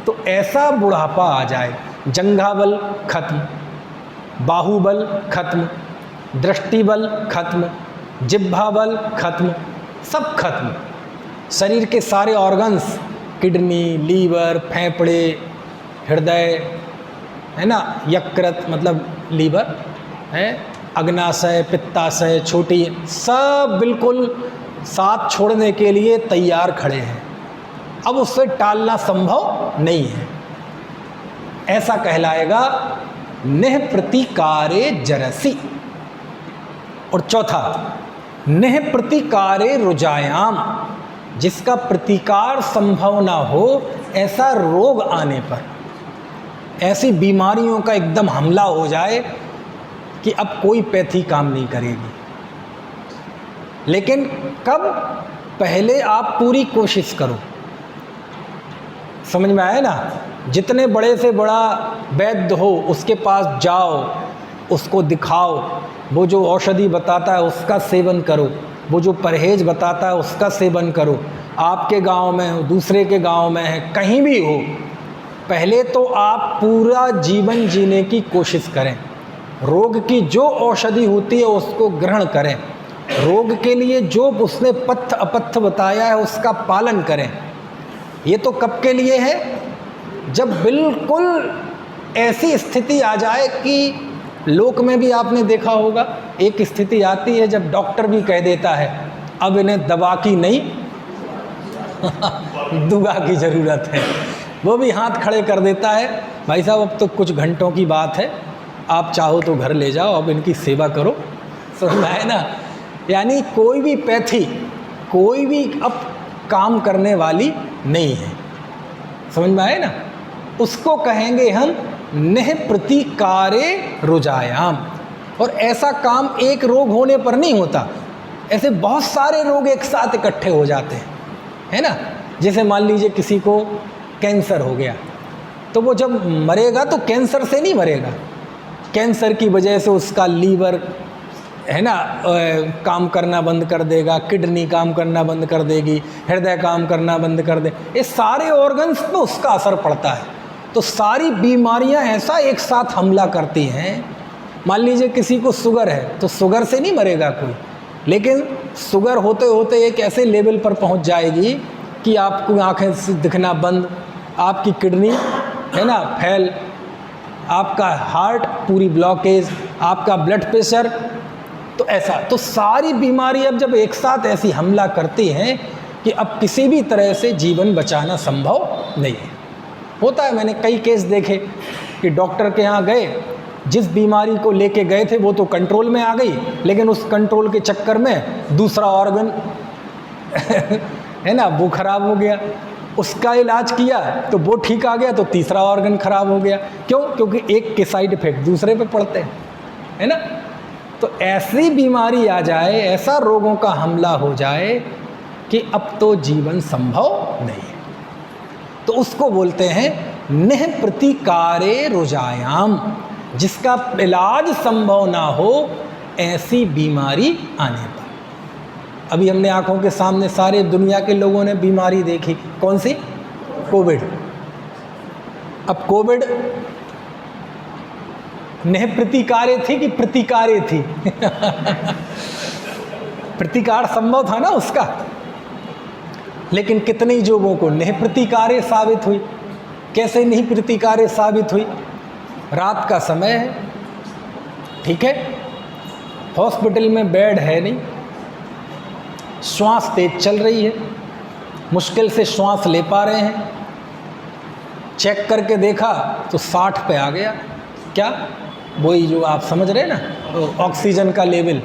[SPEAKER 1] तो ऐसा बुढ़ापा आ जाए, जंघाबल खत्म, बाहुबल खत्म, दृष्टिबल खत्म, जिह्वाबल खत्म, सब खत्म। शरीर के सारे ऑर्गन्स, किडनी, लीवर, फेफड़े, हृदय है ना, यकृत मतलब लीवर है, अग्नाशय, पित्ताशय, छोटी, सब बिल्कुल साथ छोड़ने के लिए तैयार खड़े हैं। अब उससे टालना संभव नहीं है, ऐसा कहलाएगा निह प्रतिकारे जरसी। और चौथा निह प्रतिकारे रुजायाम, जिसका प्रतिकार संभव ना हो ऐसा रोग आने पर, ऐसी बीमारियों का एकदम हमला हो जाए कि अब कोई पैथी काम नहीं करेगी। लेकिन कब, पहले आप पूरी कोशिश करो, समझ में आया ना। जितने बड़े से बड़ा वैद्य हो उसके पास जाओ, उसको दिखाओ, वो जो औषधि बताता है उसका सेवन करो, वो जो परहेज बताता है उसका सेवन करो। आपके गांव में हो, दूसरे के गांव में है, कहीं भी हो, पहले तो आप पूरा जीवन जीने की कोशिश करें। रोग की जो औषधि होती है उसको ग्रहण करें, रोग के लिए जो उसने पथ्य अपथ्य बताया है उसका पालन करें। ये तो कब के लिए है, जब बिल्कुल ऐसी स्थिति आ जाए कि लोक में भी आपने देखा होगा, एक स्थिति आती है जब डॉक्टर भी कह देता है अब इन्हें दवा की नहीं दुआ की ज़रूरत है। वो भी हाथ खड़े कर देता है, भाई साहब अब तो कुछ घंटों की बात है, आप चाहो तो घर ले जाओ, अब इनकी सेवा करो, समझ में आए ना। यानी कोई भी पैथी, कोई भी अब काम करने वाली नहीं है, समझ में आए ना। उसको कहेंगे हम निह प्रतिकारे रुजायाम। और ऐसा काम एक रोग होने पर नहीं होता, ऐसे बहुत सारे रोग एक साथ इकट्ठे हो जाते हैं, है ना। जैसे मान लीजिए किसी को कैंसर हो गया, तो वो जब मरेगा तो कैंसर से नहीं मरेगा, कैंसर की वजह से उसका लीवर है ना काम करना बंद कर देगा, किडनी काम करना बंद कर देगी, हृदय काम करना बंद कर दे, ये सारे ऑर्गन्स पे उसका असर पड़ता है। तो सारी बीमारियां ऐसा एक साथ हमला करती हैं। मान लीजिए किसी को शुगर है तो शुगर से नहीं मरेगा कोई, लेकिन शुगर होते होते एक ऐसे लेवल पर पहुंच जाएगी कि आपको आंखें से दिखना बंद, आपकी किडनी है ना फेल, आपका हार्ट पूरी ब्लॉकेज, आपका ब्लड प्रेशर। तो ऐसा तो सारी बीमारी अब जब एक साथ ऐसी हमला करती हैं कि अब किसी भी तरह से जीवन बचाना संभव नहीं है। होता है, मैंने कई केस देखे कि डॉक्टर के यहाँ गए, जिस बीमारी को लेके गए थे वो तो कंट्रोल में आ गई, लेकिन उस कंट्रोल के चक्कर में दूसरा ऑर्गन है ना वो खराब हो गया। उसका इलाज किया तो वो ठीक आ गया तो तीसरा ऑर्गन खराब हो गया। क्यों? क्योंकि एक के साइड इफेक्ट दूसरे पे पड़ते हैं, है ना। तो ऐसी बीमारी आ जाए, ऐसा रोगों का हमला हो जाए कि अब तो जीवन संभव नहीं है, तो उसको बोलते हैं निह प्रतिकारे रुजायाम, जिसका इलाज संभव ना हो ऐसी बीमारी आने पर। अभी हमने आंखों के सामने सारे दुनिया के लोगों ने बीमारी देखी, कौन सी? कोविड। अब कोविड निह प्रतिकारे थी कि प्रतिकारे थी? प्रतिकार संभव था ना उसका, लेकिन कितने लोगों को निह प्रतिकारे साबित हुई। कैसे निह प्रतिकारे साबित हुई? रात का समय है, ठीक है, हॉस्पिटल में बेड है नहीं, श्वास तेज चल रही है, मुश्किल से श्वास ले पा रहे हैं, चेक करके देखा तो 60 पे आ गया। क्या? वही जो आप समझ रहे हैं ना, ऑक्सीजन का लेवल,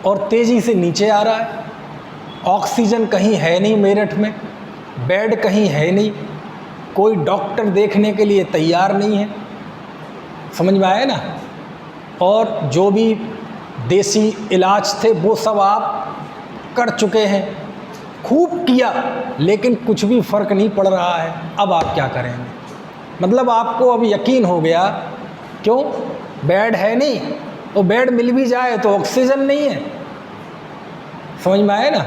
[SPEAKER 1] और तेज़ी से नीचे आ रहा है। ऑक्सीजन कहीं है नहीं मेरठ में, बेड कहीं है नहीं, कोई डॉक्टर देखने के लिए तैयार नहीं है। समझ में आया ना। और जो भी देसी इलाज थे वो सब आप कर चुके हैं, खूब किया, लेकिन कुछ भी फ़र्क नहीं पड़ रहा है। अब आप क्या करेंगे? मतलब आपको अब यकीन हो गया, क्यों? बेड है नहीं, तो बेड मिल भी जाए तो ऑक्सीजन नहीं है। समझ में आया ना।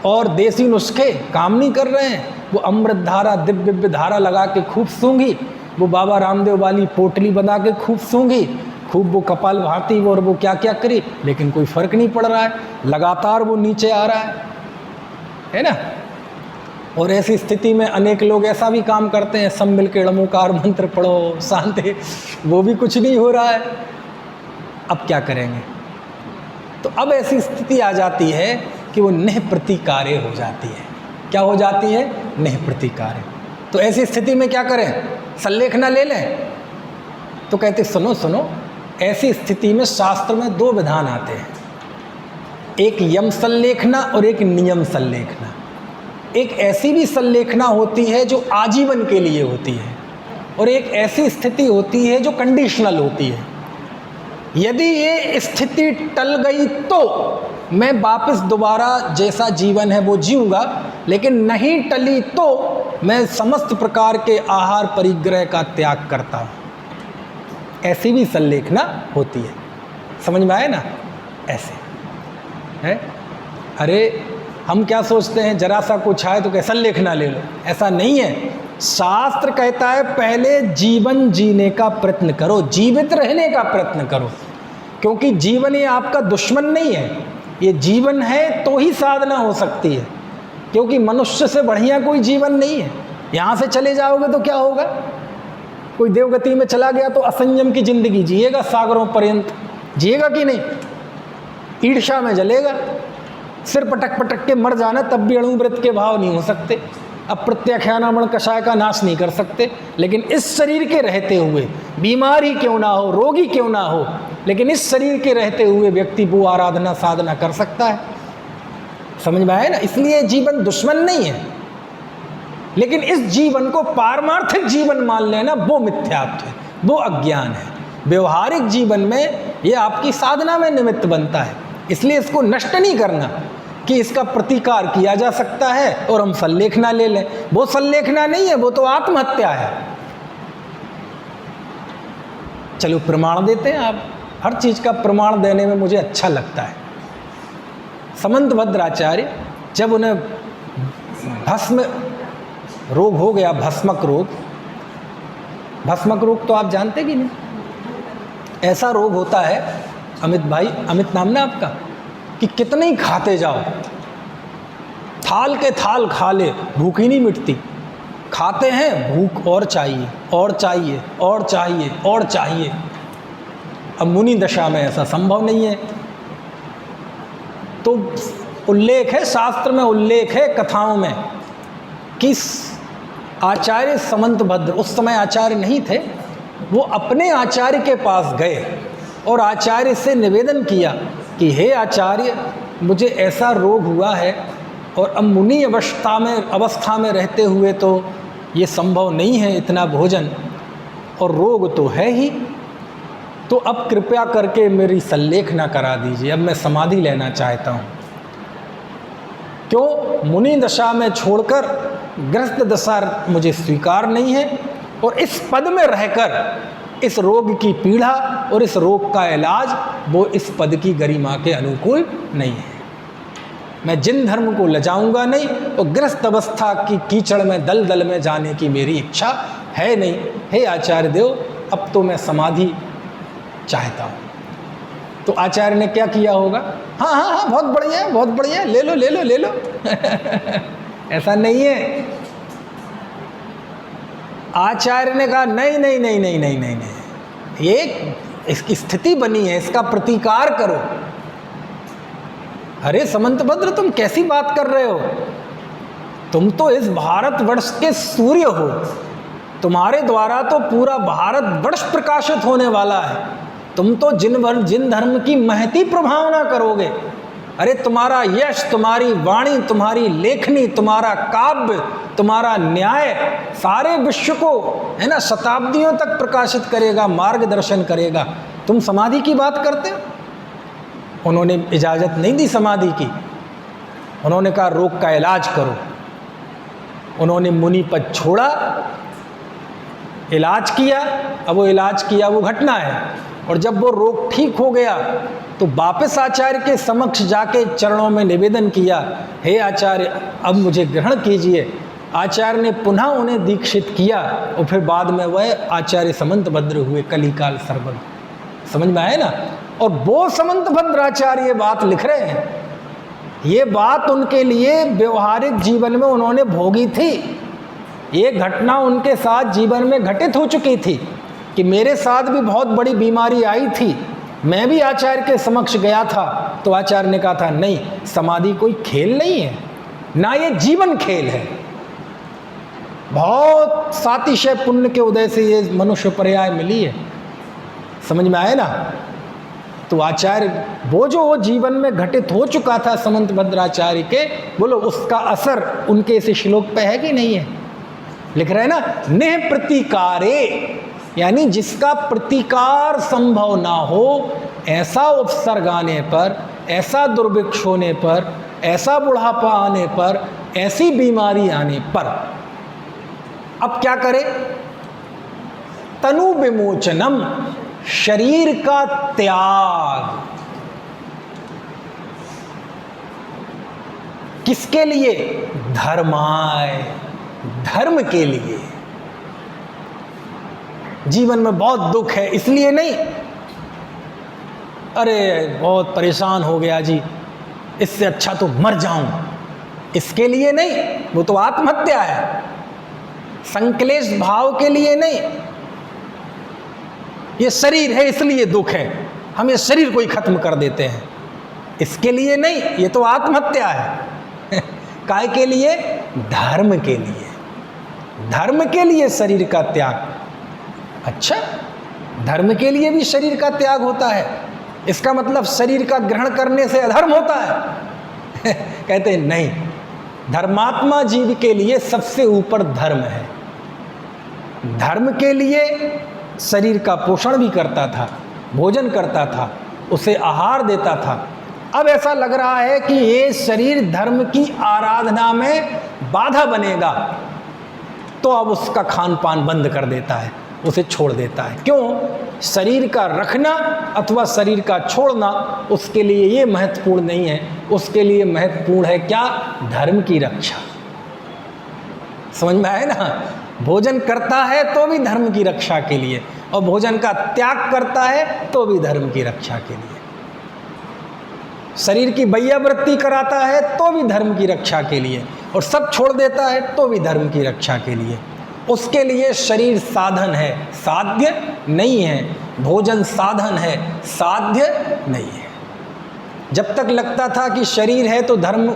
[SPEAKER 1] और देसी नुस्खे काम नहीं कर रहे हैं। वो अमृत धारा, दिव्य धारा लगा के खूब सूंघी, वो बाबा रामदेव वाली पोटली बना के खूब सूंघी, खूब वो कपाल भाती और वो क्या क्या करी, लेकिन कोई फ़र्क नहीं पड़ रहा है। लगातार वो नीचे आ रहा है ना। और ऐसी स्थिति में अनेक लोग ऐसा भी काम करते हैं, सब मिल के णमोकार मंत्र पढ़ो, शांति, वो भी कुछ नहीं हो रहा है। अब क्या करेंगे? तो अब ऐसी स्थिति आ जाती है कि वो निह प्रतिकारे हो जाती है। क्या हो जाती है? निह प्रतिकारे। तो ऐसी स्थिति में क्या करें? संलेखना ले लें? तो कहते सुनो सुनो, ऐसी स्थिति में शास्त्र में 2 विधान आते हैं, एक यम संलेखना और एक नियम संलेखना। एक ऐसी भी संलेखना होती है जो आजीवन के लिए होती है, और एक ऐसी स्थिति होती है जो कंडीशनल होती है। यदि ये स्थिति टल गई तो मैं वापस दोबारा जैसा जीवन है वो जीऊँगा, लेकिन नहीं टली तो मैं समस्त प्रकार के आहार परिग्रह का त्याग करता हूँ। ऐसी भी संलेखना होती है। समझ में आए ना? ऐसे है। अरे हम क्या सोचते हैं, जरा सा कुछ आए तो कैसा संलेखना ले लो, ऐसा नहीं है। शास्त्र कहता है पहले जीवन जीने का प्रयत्न करो, जीवित रहने का प्रयत्न करो, क्योंकि जीवन ये आपका दुश्मन नहीं है। ये जीवन है तो ही साधना हो सकती है, क्योंकि मनुष्य से बढ़िया कोई जीवन नहीं है। यहाँ से चले जाओगे तो क्या होगा? कोई देवगति में चला गया तो असंयम की जिंदगी जिएगा, सागरों पर्यंत जिएगा कि नहीं? ईर्ष्या में जलेगा, सिर पटक पटक के मर जाना, तब भी अणुव्रत के भाव नहीं हो सकते, अब प्रत्याख्यानामण कषाय का नाश नहीं कर सकते। लेकिन इस शरीर के रहते हुए, बीमार ही क्यों ना हो, रोगी क्यों ना हो, लेकिन इस शरीर के रहते हुए व्यक्ति वो आराधना साधना कर सकता है। समझ में आया ना? इसलिए जीवन दुश्मन नहीं है, लेकिन इस जीवन को पारमार्थिक जीवन मान लेना वो मिथ्यात्व है, वो अज्ञान है। व्यवहारिक जीवन में ये आपकी साधना में निमित्त बनता है, इसलिए इसको नष्ट नहीं करना कि इसका प्रतिकार किया जा सकता है और हम संलेखना ले लें। वो संलेखना नहीं है, वो तो आत्महत्या है। चलो प्रमाण देते हैं। आप हर चीज़ का प्रमाण देने में मुझे अच्छा लगता है। समंत भद्राचार्य जब उन्हें भस्म रोग हो गया, भस्मक रोग, भस्मक रोग तो आप जानते कि नहीं? ऐसा रोग होता है अमित भाई, अमित नाम ना आपका, कि कितने ही खाते जाओ, थाल के थाल खा ले, भूख ही नहीं मिटती। खाते हैं, भूख और चाहिए और चाहिए और चाहिए और चाहिए। अब मुनि दशा में ऐसा संभव नहीं है। तो उल्लेख है, शास्त्र में उल्लेख है, कथाओं में, कि आचार्य समंतभद्र, उस समय आचार्य नहीं थे, वो अपने आचार्य के पास गए और आचार्य से निवेदन किया कि हे आचार्य, मुझे ऐसा रोग हुआ है और अब मुनि अवस्था में रहते हुए तो ये संभव नहीं है इतना भोजन, और रोग तो है ही, तो अब कृपया करके मेरी सल्लेखना करा दीजिए, अब मैं समाधि लेना चाहता हूँ। क्यों? मुनि दशा में छोड़कर गृहस्थ दशा मुझे स्वीकार नहीं है, और इस पद में रहकर इस रोग की पीड़ा और इस रोग का इलाज वो इस पद की गरिमा के अनुकूल नहीं है। मैं जिन धर्म को लजाऊंगा नहीं, और गृहस्थ अवस्था की कीचड़ में दलदल में जाने की मेरी इच्छा है नहीं। हे आचार्य देव, अब तो मैं समाधि चाहता हूँ। तो आचार्य ने क्या किया होगा? हाँ हाँ हाँ, बहुत बढ़िया, बहुत बढ़िया, ले लो ले लो ले लो। ऐसा नहीं है। आचार्य ने कहा नहीं नहीं नहीं नहीं नहीं नहीं नहीं, ये इसकी स्थिति बनी है, इसका प्रतिकार करो। अरे समंतभद्र, तुम कैसी बात कर रहे हो? तुम तो इस भारतवर्ष के सूर्य हो, तुम्हारे द्वारा तो पूरा भारतवर्ष प्रकाशित होने वाला है। तुम तो जिन धर्म की महती प्रभावना करोगे। अरे तुम्हारा यश, तुम्हारी वाणी, तुम्हारी लेखनी, तुम्हारा काव्य, तुम्हारा न्याय सारे विश्व को, है ना, शताब्दियों तक प्रकाशित करेगा, मार्गदर्शन करेगा। तुम समाधि की बात करते हो? उन्होंने इजाज़त नहीं दी समाधि की। उन्होंने कहा रोग का इलाज करो। उन्होंने मुनि पद छोड़ा, इलाज किया। अब वो इलाज किया वो घटना है, और जब वो रोग ठीक हो गया तो वापस आचार्य के समक्ष जाके चरणों में निवेदन किया, हे आचार्य, अब मुझे ग्रहण कीजिए। आचार्य ने पुनः उन्हें दीक्षित किया, और फिर बाद में वह आचार्य समंतभद्र हुए, कलिकाल सर्वज्ञ। समझ में आए ना? और वो समंतभद्र आचार्य ये बात लिख रहे हैं। ये बात उनके लिए व्यवहारिक जीवन में उन्होंने भोगी थी। ये घटना उनके साथ जीवन में घटित हो चुकी थी कि मेरे साथ भी बहुत बड़ी बीमारी आई थी, मैं भी आचार्य के समक्ष गया था, तो आचार्य ने कहा था नहीं, समाधि कोई खेल नहीं है, ना ये जीवन खेल है। बहुत सातिशय पुण्य के उदय से ये मनुष्य पर्याय मिली है। समझ में आए ना? तो आचार्य वो जो जीवन में घटित हो चुका था समंतभद्र आचार्य के, बोलो उसका असर उनके इस श्लोक पे है कि नहीं है? लिख रहे हैं ना, नेह प्रतिकारे, यानी जिसका प्रतिकार संभव ना हो, ऐसा उपसर्ग आने पर, ऐसा दुर्भिक्ष होने पर, ऐसा बुढ़ापा आने पर, ऐसी बीमारी आने पर अब क्या करे? तनु विमोचनम, शरीर का त्याग। किसके लिए? धर्माय, धर्म के लिए। जीवन में बहुत दुख है इसलिए नहीं, अरे बहुत परेशान हो गया जी, इससे अच्छा तो मर जाऊं, इसके लिए नहीं। वो तो आत्महत्या है। संक्लेश भाव के लिए नहीं, ये शरीर है इसलिए दुख है, हम ये शरीर को ही खत्म कर देते हैं, इसके लिए नहीं। ये तो आत्महत्या है। काय के लिए? धर्म के लिए। धर्म के लिए शरीर का त्याग। अच्छा, धर्म के लिए भी शरीर का त्याग होता है? इसका मतलब शरीर का ग्रहण करने से अधर्म होता है? कहते हैं नहीं, धर्मात्मा जीव के लिए सबसे ऊपर धर्म है। धर्म के लिए शरीर का पोषण भी करता था, भोजन करता था, उसे आहार देता था। अब ऐसा लग रहा है कि ये शरीर धर्म की आराधना में बाधा बनेगा, तो अब उसका खान पान बंद कर देता है, उसे छोड़ देता है। क्यों? शरीर का रखना अथवा शरीर का छोड़ना उसके लिए ये महत्वपूर्ण नहीं है, उसके लिए महत्वपूर्ण है क्या? धर्म की रक्षा। समझ में आए ना? भोजन करता है तो भी धर्म की रक्षा के लिए, और भोजन का त्याग करता है तो भी धर्म की रक्षा के लिए। शरीर की बैयावृत्ति कराता है तो भी धर्म की रक्षा के लिए, और सब छोड़ देता है तो भी धर्म की रक्षा के लिए। उसके लिए शरीर साधन है, साध्य नहीं है। भोजन साधन है, साध्य नहीं है। जब तक लगता था कि शरीर है तो धर्म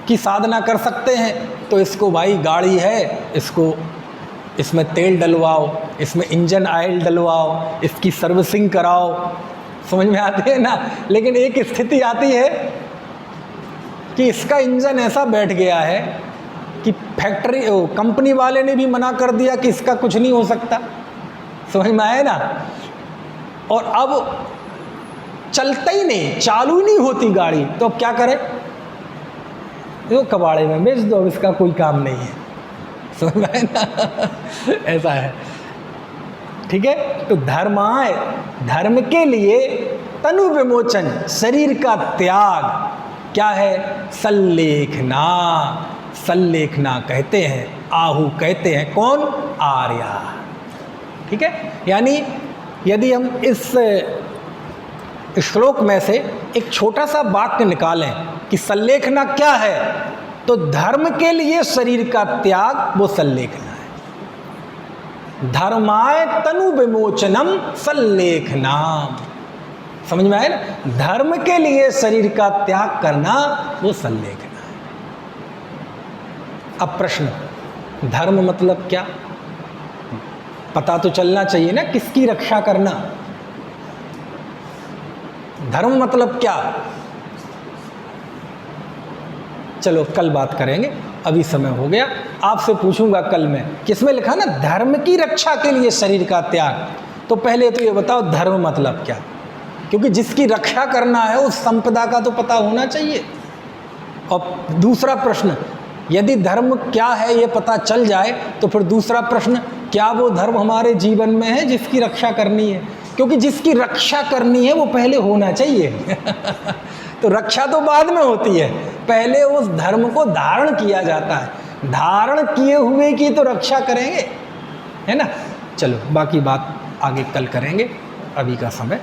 [SPEAKER 1] की साधना कर सकते हैं, तो इसको भाई गाड़ी है, इसमें तेल डलवाओ, इसमें इंजन ऑयल डलवाओ, इसकी सर्विसिंग कराओ, समझ में आती है ना। लेकिन एक स्थिति आती है कि इसका इंजन ऐसा बैठ गया है कि फैक्ट्री कंपनी वाले ने भी मना कर दिया कि इसका कुछ नहीं हो सकता, समझ में आया ना। और अब चलता ही नहीं, चालू ही नहीं होती गाड़ी, तो अब क्या करें? तो कबाड़े में बेच दो, इसका कोई काम नहीं है, समझ में आया ना। ऐसा है, ठीक है। तो धर्माय, धर्म के लिए तनु विमोचन, शरीर का त्याग क्या है? सल्लेखना, सल्लेखना कहते हैं, आहु कहते हैं, कौन? आर्या, ठीक है। यानी यदि हम इस श्लोक में से एक छोटा सा वाक्य निकालें कि सल्लेखना क्या है, तो धर्म के लिए शरीर का त्याग वो सल्लेखना है। धर्माय तनु विमोचनम सल्लेखनाम, समझ में आया ना। धर्म के लिए शरीर का त्याग करना वो सल्लेखना है। अब प्रश्न, धर्म मतलब क्या? पता तो चलना चाहिए ना, किसकी रक्षा करना। धर्म मतलब क्या? चलो कल बात करेंगे, अभी समय हो गया। आपसे पूछूंगा कल में, किसमें लिखा ना धर्म की रक्षा के लिए शरीर का त्याग, तो पहले तो ये बताओ धर्म मतलब क्या, क्योंकि जिसकी रक्षा करना है उस संपदा का तो पता होना चाहिए। और दूसरा प्रश्न, यदि धर्म क्या है ये पता चल जाए तो फिर दूसरा प्रश्न, क्या वो धर्म हमारे जीवन में है जिसकी रक्षा करनी है? क्योंकि जिसकी रक्षा करनी है वो पहले होना चाहिए। तो रक्षा तो बाद में होती है, पहले उस धर्म को धारण किया जाता है। धारण किए हुए की तो रक्षा करेंगे, है ना। चलो बाकी बात आगे कल करेंगे, अभी का समय